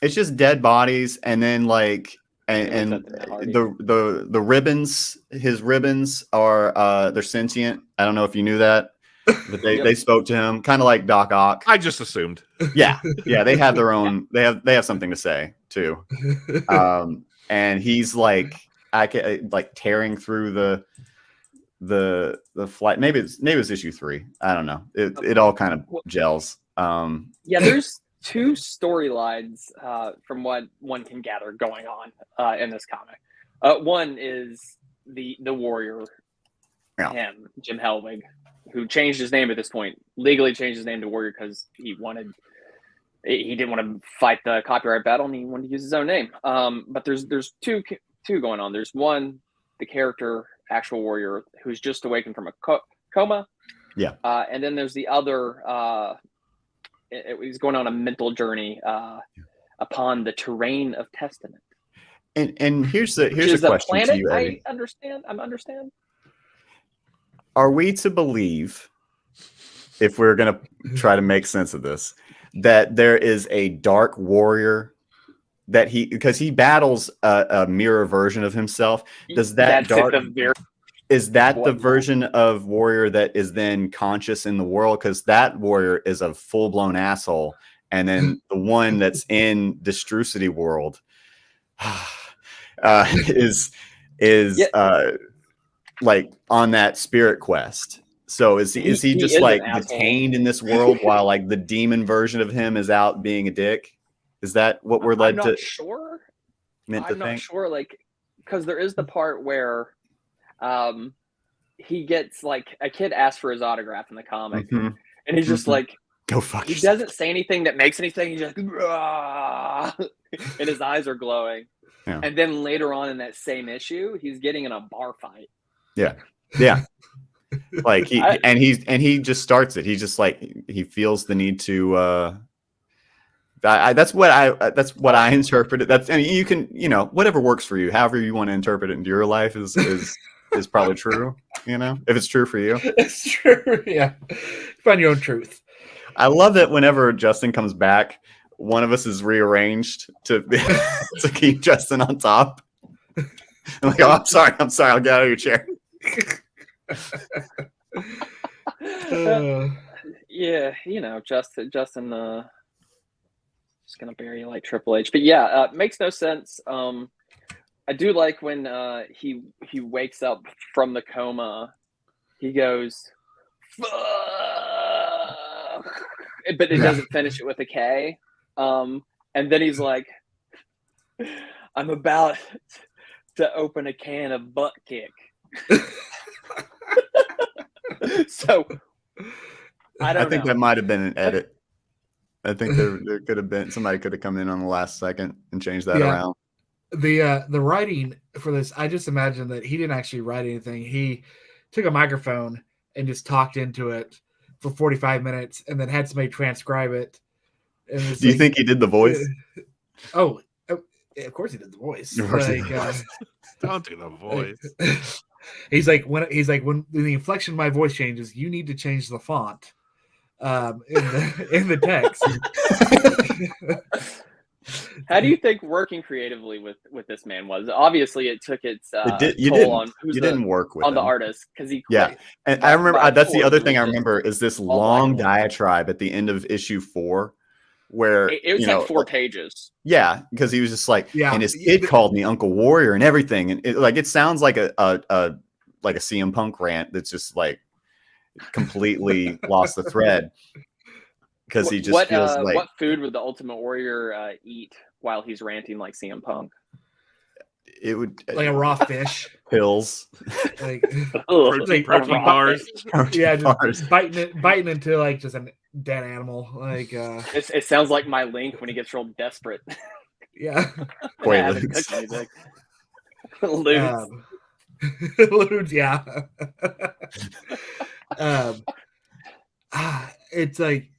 It's just dead bodies, and then like And What's that, Hardy? the ribbons, his ribbons are they're sentient. I don't know if you knew that, but they spoke to him, kind of like Doc Ock. I just assumed. Yeah, they have their own. They have something to say too. And he's like like tearing through the flight. Maybe it's issue 3. I don't know. It all kind of gels. Yeah, there's 2 storylines from what one can gather going on in this comic. One is the warrior, him, Jim Helwig, who changed his name at this point, legally changed his name to Warrior because he didn't want to fight the copyright battle and he wanted to use his own name. But there's two going on. There's one, the character, actual warrior, who's just awakened from a coma. Yeah. And then there's the other, he's going on a mental journey upon the terrain of Testament. And here's the question planet, to you, Eddie. I understand. Are we to believe, if we're going to try to make sense of this, that there is a dark warrior that because he battles a mirror version of himself? Does that is that the version of warrior that is then conscious in the world? Because that warrior is a full-blown asshole. And then the one that's in Destrucity world is like on that spirit quest. So is he just like detained in this world while like the demon version of him is out being a dick? Is that what we're led to? I'm not sure. Like, because there is the part where he gets like a kid asks for his autograph in the comic, and he's just like, "Go fuck." He doesn't say anything that makes anything. He's just, and his eyes are glowing. Yeah. And then later on in that same issue, he's getting in a bar fight. Yeah. Like he just starts it. He's just like he feels the need to. That's what I interpreted. That's, I mean, you can, whatever works for you, however you want to interpret it into your life is probably true. If it's true for you, it's true. Yeah, find your own truth. I love that whenever Justin comes back, one of us is rearranged to keep Justin on top. I'm like, oh, I'm sorry, I'll get out of your chair. Yeah, Justin just gonna bury you like Triple H. But yeah, makes no sense. I do like when he wakes up from the coma, he goes, fuck, but it doesn't finish it with a K. And then he's like, I'm about to open a can of butt kick. So I think that might have been an edit. I think there could have been somebody could have come in on the last second and changed that around. The writing for this, I just imagine that he didn't actually write anything. He took a microphone and just talked into it for 45 minutes and then had somebody transcribe it. And do you think he did the voice? Oh, of course he did the voice. Don't do the voice. He's like when the inflection of my voice changes, you need to change the font in the text. How do you think working creatively with this man was? Obviously, it took its you didn't work with the artist because he quit. Yeah, and I remember that's the other thing I remember is this long diatribe at the end of issue 4. Where it was like 4 pages. Yeah, because he was just like, and his kid called me Uncle Warrior and everything, and it sounds like a CM Punk rant that's just like completely lost the thread because he just feels like. What food would the Ultimate Warrior eat while he's ranting like CM Punk? It would like a raw fish, pills, like protein bars. Just biting into like just a dead animal. Like it sounds like my Link when he gets real desperate. Yeah, Lewd, yeah. It's like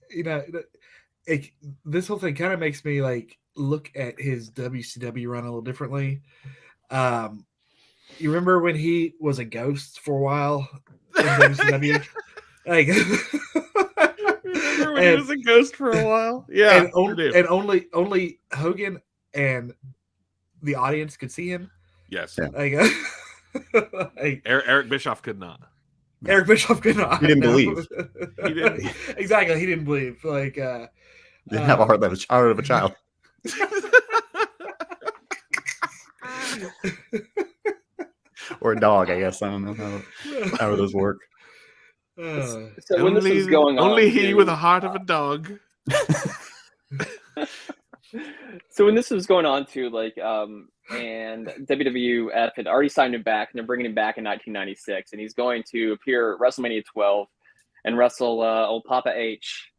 this whole thing kind of makes me like look at his WCW run a little differently. You remember when he was a ghost for a while in WCW? Like, remember when he was a ghost for a while? Yeah, and only Hogan and the audience could see him. Yes. Yeah. Like, like Eric Bischoff could not. Eric Bischoff could not. He didn't believe. He didn't. Exactly. He didn't believe. Like, Didn't have a heart of a child. Or a dog, I guess. I don't know how those work. So when this was going on, only he with a heart of a dog. So when this was going on too, like, and WWF had already signed him back, and they're bringing him back in 1996, and he's going to appear at WrestleMania 12 and wrestle old Papa H.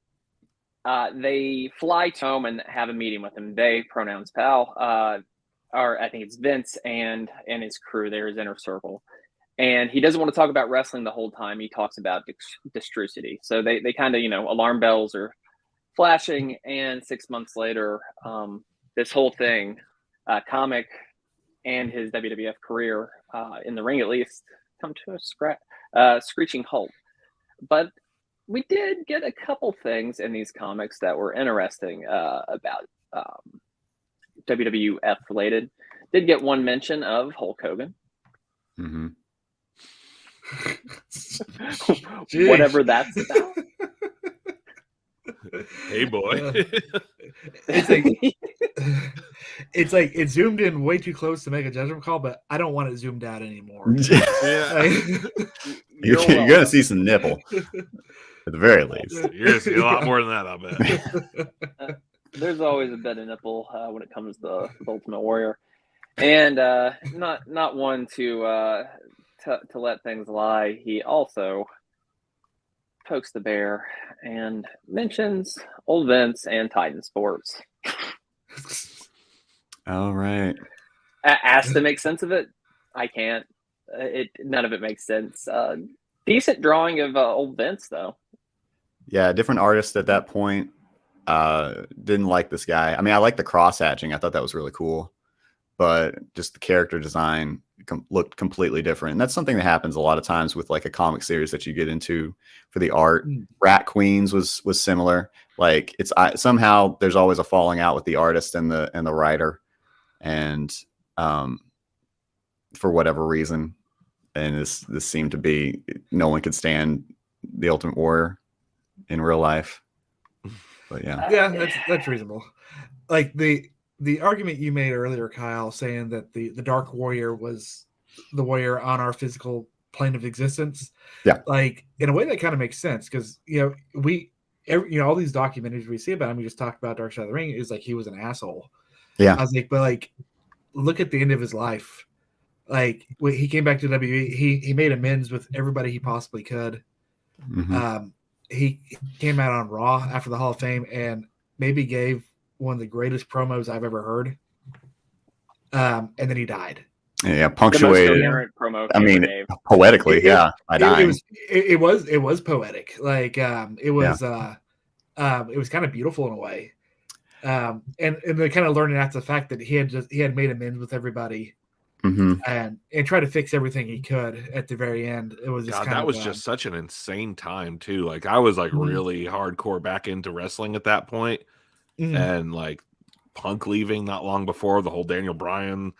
They fly to home and have a meeting with him. They, pronouns pal, or I think it's Vince and his crew there, his inner circle. And he doesn't want to talk about wrestling the whole time. He talks about Destrucity. So they kind of, alarm bells are flashing. And 6 months later, this whole thing, Comic and his WWF career, in the ring at least, come to a screeching halt. But we did get a couple things in these comics that were interesting about WWF related. Did get one mention of Hulk Hogan. Mm-hmm. Whatever that's about. Hey, boy. It's like it zoomed in way too close to make a judgment call, but I don't want it zoomed out anymore. Yeah. You're going to see some nipple, at the very least. You're going to see a lot more than that, I bet. There's always a bit of nipple when it comes to the Ultimate Warrior. And not one to let things lie. He also pokes the bear and mentions old Vince and Titan Sports. All right. Asked to make sense of it. I can't. None of it makes sense. Decent drawing of old Vince, though. Yeah, different artist at that point. Didn't like this guy. I mean, I like the cross hatching. I thought that was really cool. But just the character design looked completely different. And that's something that happens a lot of times with like a comic series that you get into for the art. Rat Queens was similar. Like somehow there's always a falling out with the artist and the writer. And for whatever reason, and this seemed to be, no one could stand the Ultimate Warrior in real life. But yeah, that's reasonable. Like the argument you made earlier, Kyle, saying that the Dark Warrior was the warrior on our physical plane of existence. Yeah. Like in a way that kind of makes sense because all these documentaries we see about him, we just talked about Dark Side of the Ring, is like he was an asshole. Yeah. I was like, but like, look at the end of his life. Like when he came back to WWE, he made amends with everybody he possibly could. Mm-hmm. He came out on Raw after the Hall of Fame and maybe gave one of the greatest promos I've ever heard. And then he died. Yeah, punctuated. Promo I mean, poetically, I died. It was poetic. Like it was kind of beautiful in a way. And they kind of learning after the fact that he had made amends with everybody. Mm-hmm. And tried to fix everything he could at the very end. It was just that was just such an insane time too. Like I was like really hardcore back into wrestling at that point. And like Punk leaving not long before, the whole Daniel Bryan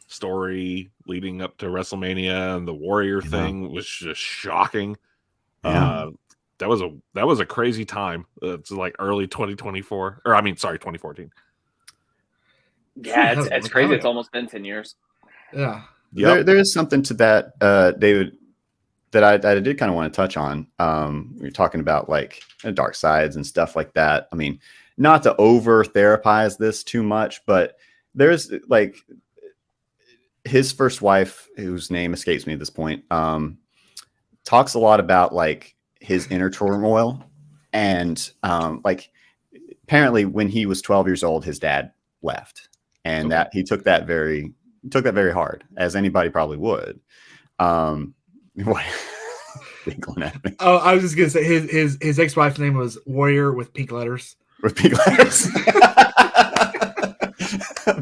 story leading up to WrestleMania and the Warrior thing was just shocking. Yeah. That was a crazy time. It's like early 2024, or I mean, sorry, 2014. Yeah, it's crazy. It's almost been 10 years. Yeah. Yep. There is something to that, David, that I did kind of want to touch on. You're talking about like dark sides and stuff like that. I mean, not to over therapize this too much, but there's like his first wife, whose name escapes me at this point, talks a lot about like his inner turmoil. And like apparently when he was 12 years old, his dad left, and that he took that very hard, as anybody probably would. What? At me. Oh, I was just gonna say his ex-wife's name was Warrior with pink letters. With pink letters.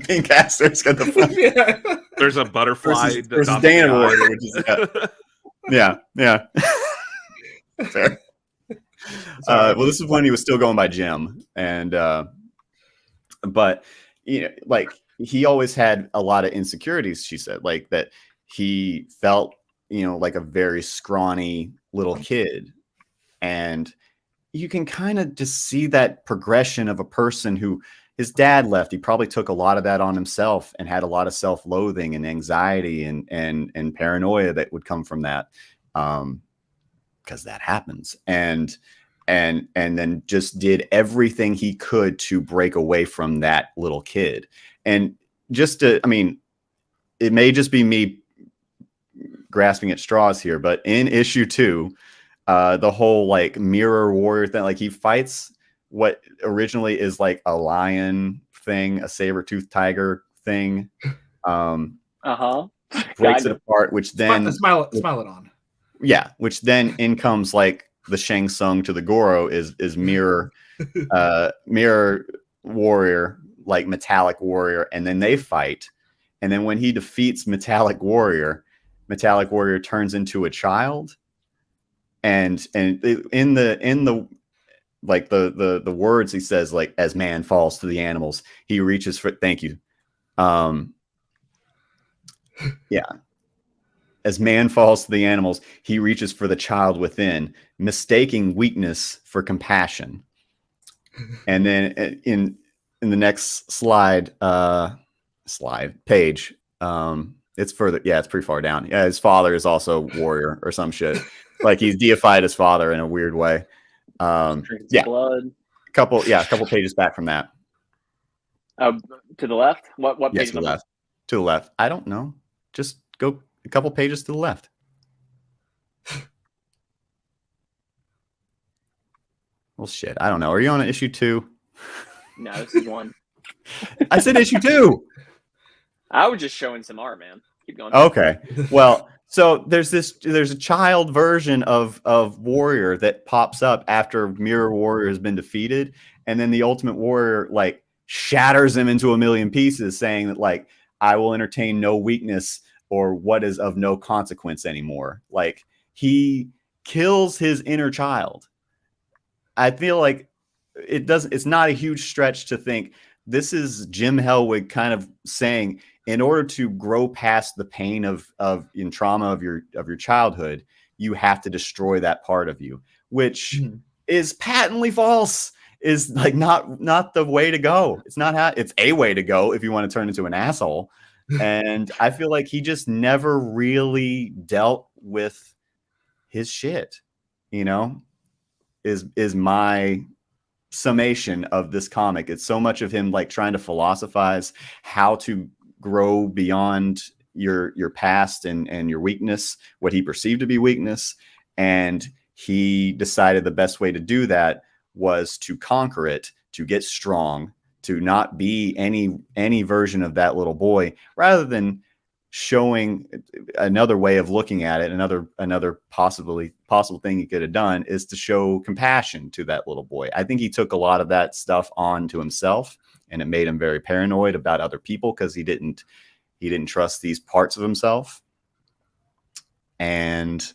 Pink asterisks at the front. Yeah. There's a butterfly versus Dana Warrior, which is yeah. Fair. Well, this is when he was still going by Jim, and but like he always had a lot of insecurities. She said, like that he felt, like a very scrawny little kid, and you can kind of just see that progression of a person who his dad left. He probably took a lot of that on himself and had a lot of self-loathing and anxiety and paranoia that would come from that. Because that happens. And then just did everything he could to break away from that little kid. And it may just be me grasping at straws here, but in issue 2, the whole like mirror warrior thing, like he fights what originally is like a lion thing, a saber-toothed tiger thing. Breaks it apart, which then smile it on. Yeah, which then in comes like the Shang Tsung to the Goro is mirror mirror warrior, like metallic warrior, and then they fight. And then when he defeats metallic warrior turns into a child. And in the like the words he says, like, as man falls to the animals, he reaches for, thank you. Yeah. As man falls to the animals, he reaches for the child within, mistaking weakness for compassion. And then in the next page, it's further. Yeah, it's pretty far down. Yeah, his father is also warrior or some shit. Like he's deified his father in a weird way. Yeah, blood. A couple pages back from that. To the left. What Yes, page? to the left. To the left. I don't know. Just go a couple pages to the left. Well, shit. I don't know. Are you on issue 2? No, this is 1. I said issue 2. I was just showing some art, man. Keep going. Okay. Well, so there's a child version of Warrior that pops up after Mirror Warrior has been defeated, and then the Ultimate Warrior like shatters him into a million pieces, saying that like, I will entertain no weakness or what is of no consequence anymore. Like he kills his inner child. I feel like it's not a huge stretch to think this is Jim Hellwig kind of saying, in order to grow past the pain of in trauma of your childhood, you have to destroy that part of you, which is patently false. Is like not the way to go. It's not how. It's a way to go if you want to turn into an asshole. And I feel like he just never really dealt with his shit, is my summation of this comic. It's so much of him like trying to philosophize how to grow beyond your past and your weakness, what he perceived to be weakness. And he decided the best way to do that was to conquer it, to get strong, to not be any version of that little boy, rather than showing another way of looking at it. Another possible thing he could have done is to show compassion to that little boy. I think he took a lot of that stuff on to himself, and it made him very paranoid about other people because he didn't trust these parts of himself. And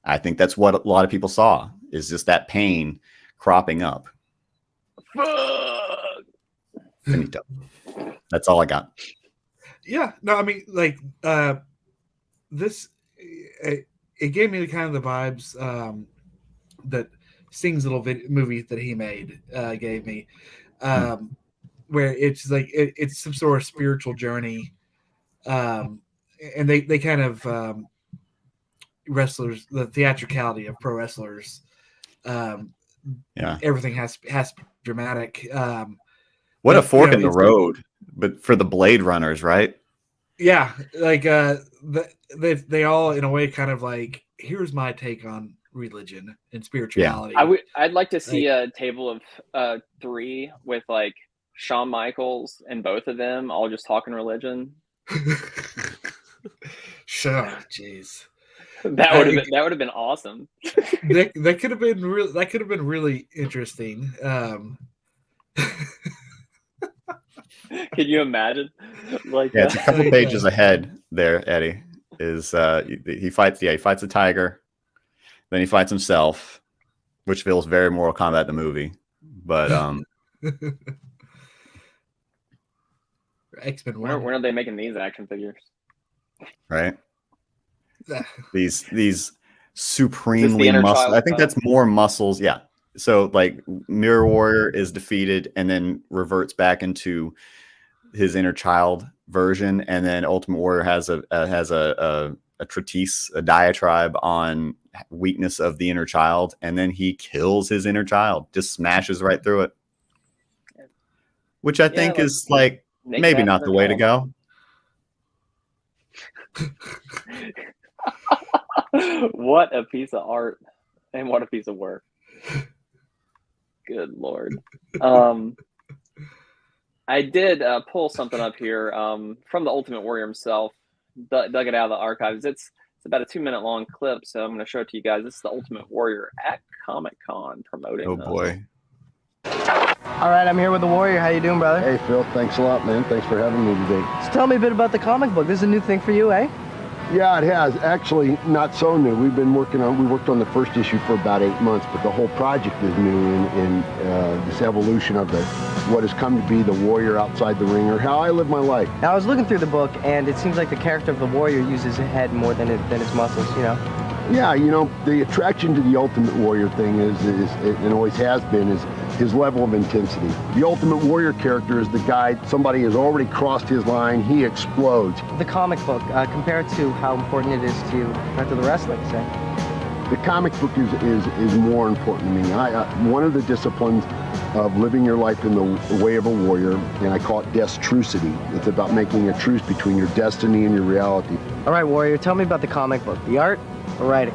I think that's what a lot of people saw, is just that pain cropping up. Finito. That's all I got. Yeah, no, I mean, like, this, it gave me kind of the vibes that Sting's little movie that he made gave me, where it's like, it's some sort of spiritual journey, and they kind of, wrestlers, the theatricality of pro wrestlers, everything has to be dramatic. What a fork in the road, but for the Blade Runners, right? Yeah, like they all in a way kind of like, here's my take on religion and spirituality. Yeah. I'd like to see a table of 3 with like Shawn Michaels and both of them all just talking religion. Sure, jeez. That would have been awesome. that could have been really interesting. Can you imagine? Like, it's a couple pages ahead there. Eddie is he fights a tiger, then he fights himself, which feels very Mortal Kombat the movie. But X-Men When 1. are they making these action figures? Right. These Is supremely this the inner muscle. child I think stuff? that's more muscles. Yeah. So like Mirror Warrior is defeated and then reverts back into his inner child version, and then Ultimate Warrior has a treatise, a diatribe on weakness of the inner child, and then he kills his inner child, just smashes right through it, which I think is like Nick maybe that not the way to go. What a piece of art and what a piece of work. Good Lord. I did pull something up here from the Ultimate Warrior himself. Dug it out of the archives. It's about a 2-minute long clip, so I'm going to show it to you guys. This is the Ultimate Warrior at Comic-Con promoting. Oh boy. All right, I'm here with the Warrior. How you doing, brother? Hey, Phil, thanks a lot, man. Thanks for having me today. So tell me a bit about the comic book. This is a new thing for you, eh? Yeah, it has. Actually, not so new. We worked on the first issue for about 8 months, but the whole project is new in this evolution of what has come to be the Warrior outside the ring, or how I live my life. Now, I was looking through the book, and it seems like the character of the Warrior uses his head more than his muscles, you know? Yeah, the attraction to the Ultimate Warrior thing is and always has been, is his level of intensity. The Ultimate Warrior character is the guy, somebody has already crossed his line, he explodes. The comic book, compared to how important it is to you compared to the wrestling, say? The comic book is more important to me. One of the disciplines of living your life in the way of a warrior, and I call it destrucity. It's about making a truce between your destiny and your reality. All right, Warrior, tell me about the comic book. The art or writing?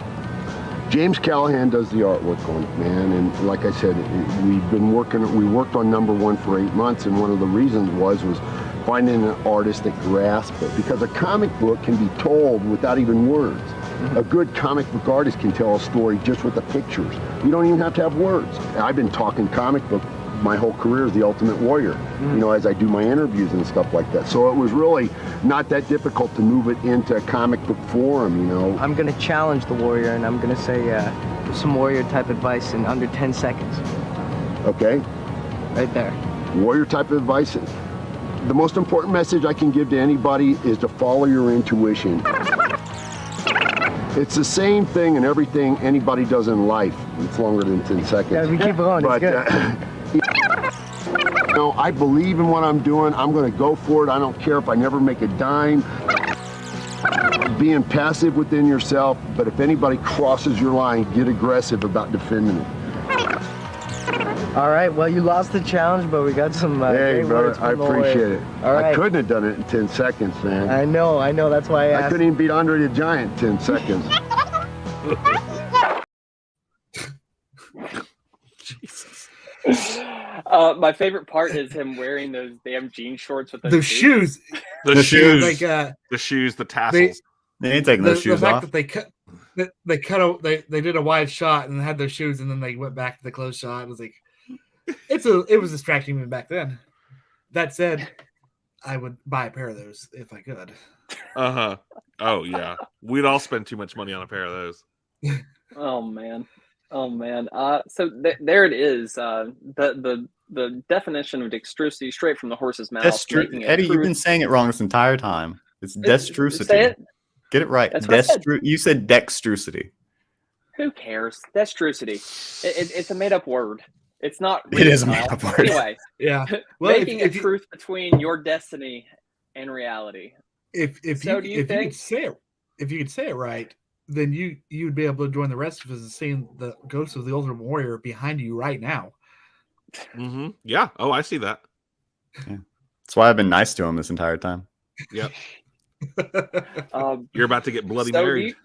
James Callahan does the artwork on it, man, and like I said, we worked on #1 for 8 months, and one of the reasons was finding an artist that grasped it, because a comic book can be told without even words. Mm-hmm. A good comic book artist can tell a story just with the pictures. You don't even have to have words. I've been talking comic book my whole career as the Ultimate Warrior, as I do my interviews and stuff like that. So it was really not that difficult to move it into comic book form, I'm going to challenge the Warrior, and I'm going to say some Warrior type advice in under 10 seconds. Okay. Right there. Warrior type of advice. The most important message I can give to anybody is to follow your intuition. It's the same thing in everything anybody does in life. It's longer than 10 seconds. Yeah, we keep going. But, it's good. I believe in what I'm doing. I'm going to go for it. I don't care if I never make a dime. Being passive within yourself, but if anybody crosses your line, get aggressive about defending it. All right, well, you lost the challenge, but we got some hey, great brother, words from I the Warrior. appreciate it. All right. I couldn't have done it in 10 seconds, man. I know, that's why I asked. I couldn't even beat Andre the Giant in 10 seconds. Jesus. My favorite part is him wearing those damn jean shorts with Those shoes. The shoes, Like the shoes, the tassels. They ain't taking the those shoes fact off. that they did a wide shot and had those shoes, and then they went back to the close shot. It was like it was distracting even back then. That said, I would buy a pair of those if I could. Uh-huh. Oh yeah. We'd all spend too much money on a pair of those. Oh man. So there it is. The definition of dexterity straight from the horse's mouth. Eddie, you've been saying it wrong this entire time. It's destrucity. Say it. Get it right. That's what I said. You said dexterity. Who cares? Destrucity. It's a made up word. It's not. It is a made up word. Anyway. Yeah. Well, making a truth between your destiny and reality. If you could say it right, then you'd be able to join the rest of us in seeing the ghost of the Ultimate Warrior behind you right now. Mm-hmm. Yeah. Oh, I see that. Yeah. That's why I've been nice to him this entire time. Yep. You're about to get bloody so married.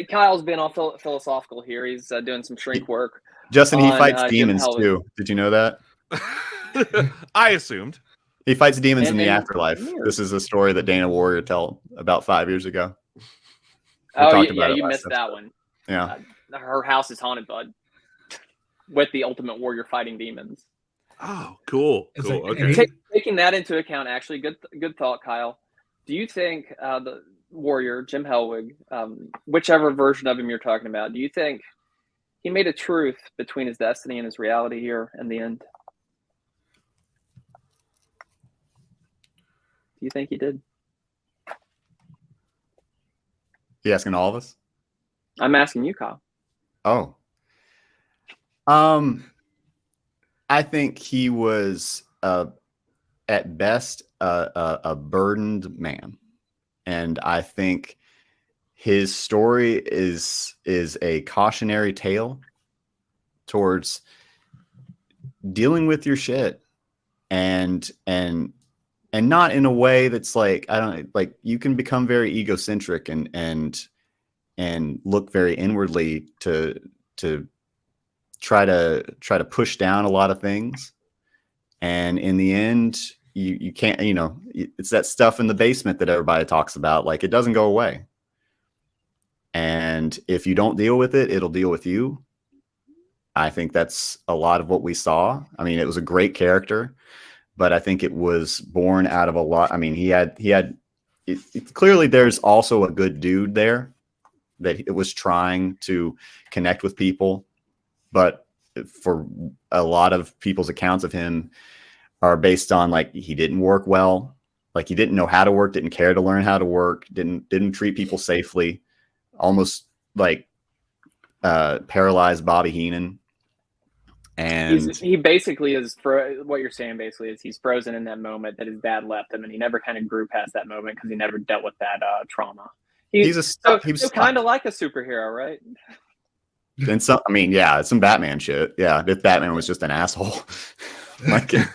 Kyle's been all philosophical here. He's doing some shrink work. Justin, he on, fights Jim demons Hellman. too. Did you know that? I assumed. He fights demons in the And- afterlife. This is a story that Dana Warrior told about 5 years ago. Oh, talked yeah, about it you last missed that episode. one. Yeah. Her house is haunted, bud. With the Ultimate Warrior fighting demons. Oh, cool. It's Cool. like- Okay. Taking that into account, actually, good thought, Kyle. Do you think the Warrior, Jim Hellwig, whichever version of him you're talking about, do you think he made a truth between his destiny and his reality here in the end? Do you think he did? You asking all of us? I'm asking you, Kyle. Oh. I think he was at best a burdened man, and I think his story is a cautionary tale towards dealing with your shit, and not in a way that's like, I don't like, you can become very egocentric and look very inwardly to try to push down a lot of things, and in the end you can't, it's that stuff in the basement that everybody talks about, like, it doesn't go away, and if you don't deal with it, it'll deal with you. I think that's a lot of what we saw. I mean, it was a great character, but I think it was born out of a lot. I mean, he had clearly there's also a good dude there that it was trying to connect with people, but for a lot of people's accounts of him are based on, like, he didn't work well, like he didn't know how to work, didn't care to learn how to work, didn't treat people safely, almost like paralyzed Bobby Heenan. And he basically is, for what you're saying, basically is he's frozen in that moment that his dad left him, and he never kind of grew past that moment because he never dealt with that trauma. He was kind of like a superhero, right? And some, I mean, yeah, it's some Batman shit. Yeah, if Batman was just an asshole. Like, if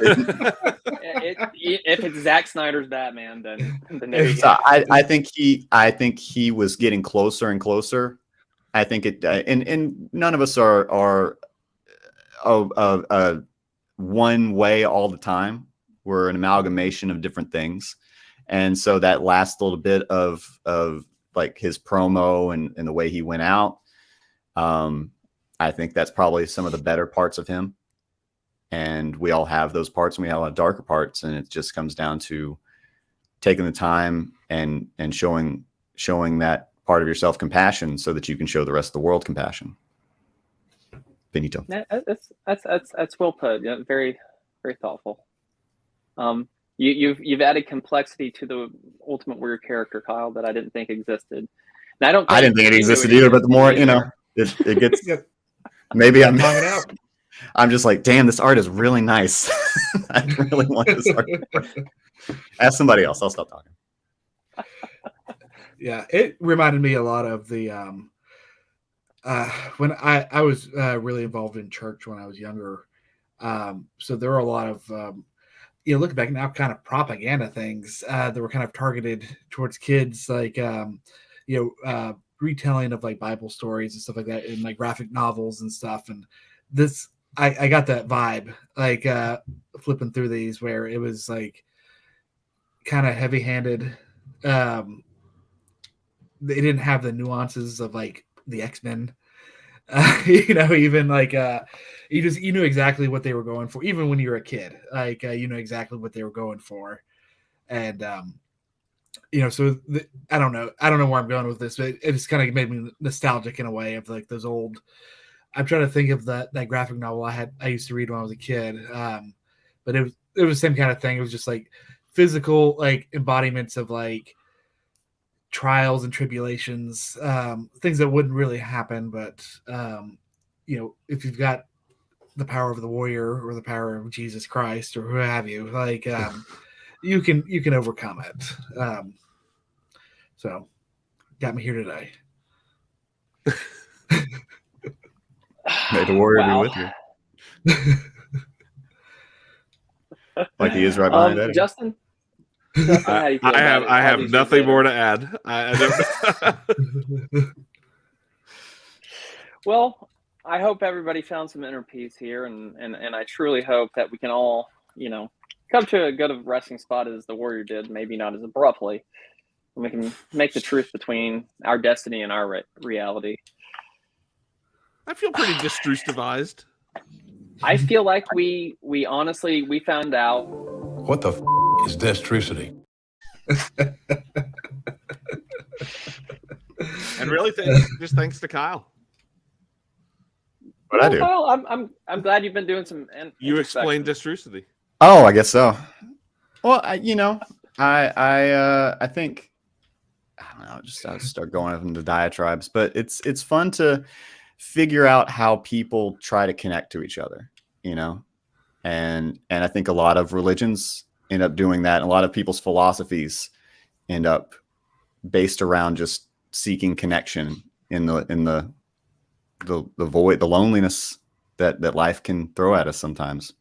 it's Zack Snyder's Batman, then there you so go. I think he was getting closer and closer. I think it, and none of us are one way all the time. We're an amalgamation of different things, and so that last little bit of like his promo and the way he went out, I think that's probably some of the better parts of him. And we all have those parts, and we all have darker parts, and it just comes down to taking the time and showing that part of yourself compassion so that you can show the rest of the world compassion. Benito. That's well put. Yeah, very, very thoughtful. You've added complexity to the Ultimate Warrior character, Kyle, that I didn't think existed. And I didn't think it existed either. But the more it gets, maybe I'm Hung it out. I'm just like, damn, this art is really nice. I really want this art. Ask somebody else. I'll stop talking. Yeah, it reminded me a lot of the when I was really involved in church when I was younger. So there were a lot of looking back now, kind of propaganda things that were kind of targeted towards kids, like retelling of like Bible stories and stuff like that, in like graphic novels and stuff. And this, I got that vibe, like flipping through these, where it was like kind of heavy-handed. They didn't have the nuances of like the X-Men. Even like you knew exactly what they were going for, even when you were a kid. Like you know exactly what they were going for, and so I don't know where I'm going with this, but it just kind of made me nostalgic in a way of like those old. I'm trying to think of that graphic novel I used to read when I was a kid, but it was the same kind of thing. It was just like physical, like embodiments of like trials and tribulations, things that wouldn't really happen, but if you've got the power of the warrior or the power of Jesus Christ or who have you, like you can overcome it. So got me here today. May the warrior be with you. Like he is right behind Eddie. Justin, how do you feel about it? I have All these nothing years more later? to add. I don't. Well, I hope everybody found some inner peace here, and I truly hope that we can all, come to a good of resting spot as the warrior did, maybe not as abruptly, and we can make the truth between our destiny and our reality. I feel pretty destructivized. I feel like we honestly found out. What the is destrucity? And really, thanks to Kyle. What I do? Kyle, I'm glad you've been doing some. You explained destrucity. Oh, I guess so. Well, I think I don't know. I'll start going into diatribes, but it's fun to figure out how people try to connect to each other, and I think a lot of religions end up doing that. And a lot of people's philosophies end up based around just seeking connection in the void, the loneliness that life can throw at us sometimes.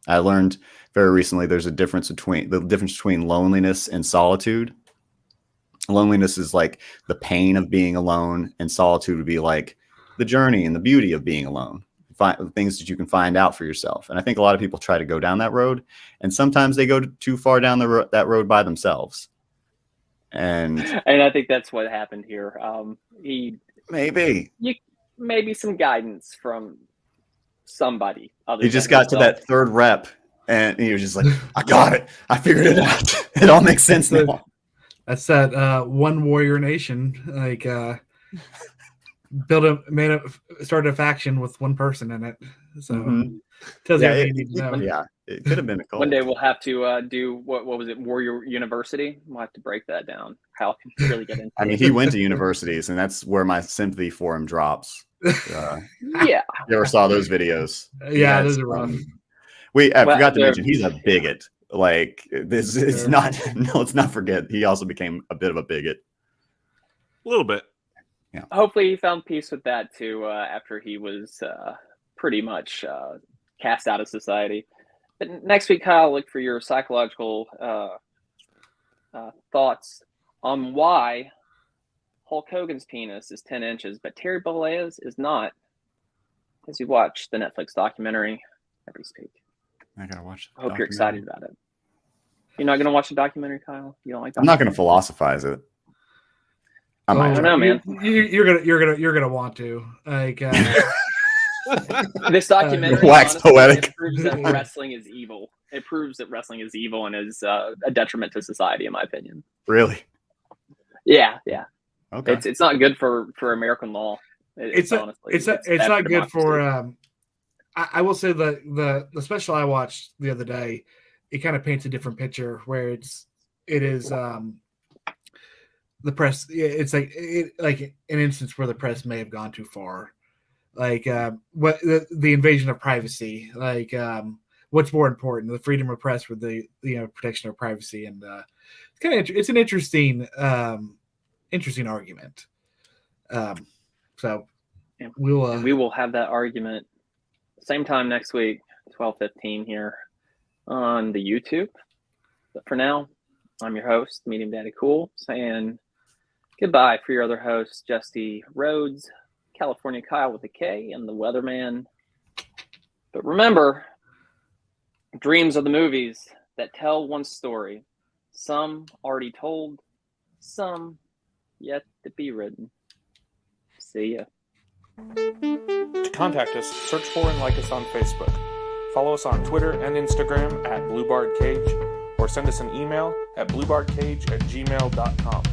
I learned very recently there's a difference between loneliness and solitude. Loneliness is like the pain of being alone, and solitude would be like the journey and the beauty of being alone. Find things that you can find out for yourself. And I think a lot of people try to go down that road, and sometimes they go too far down that road by themselves. And I think that's what happened here. Maybe some guidance from somebody. He just got to that third rep, and he was just like, "I got it. I figured it out. It all makes sense now." That's that one warrior nation, like started a faction with one person in it. So tells you everything you need to know. Yeah, it could have been a cult. One day we'll have to do what was it, Warrior University? We'll have to break that down. How can you really get into I mean, he went to universities, and that's where my sympathy for him drops. Yeah. You ever saw those videos? Yeah, those are rough. I forgot to mention he's a bigot. Like this is not. No, let's not forget he also became a bit of a bigot. A little bit. Yeah. Hopefully he found peace with that too after he was pretty much cast out of society. But next week, Kyle, look for your psychological thoughts on why Hulk Hogan's penis is 10 inches, but Terry Bollea's is not, as you watch the Netflix documentary every speak. I gotta watch it. I hope you're excited about it. You're not gonna watch the documentary, Kyle? You don't like I'm not gonna philosophize it. I don't know, man. You're gonna want to like this documentary wax poetic. It proves that wrestling is evil. It proves that wrestling is evil and is a detriment to society, in my opinion. Really? Yeah. Okay. It's not good for American law. It's not good for. I will say the special I watched the other day, it kind of paints a different picture where it is the press. It's like an instance where the press may have gone too far, like what the invasion of privacy, like what's more important, the freedom of press or the protection of privacy, and it's an interesting argument. So we will have that argument same time next week, 12:15 here on the YouTube. But for now, I'm your host, Medium Daddy Cool, saying goodbye for your other hosts, Justy Rhodes, California Kyle with a K, and the Weatherman. But remember, dreams are the movies that tell one story. Some already told, some yet to be written. See ya. To contact us, search for and like us on Facebook. Follow us on Twitter and Instagram at BlueBardCage, or send us an email at bluebardcage@gmail.com.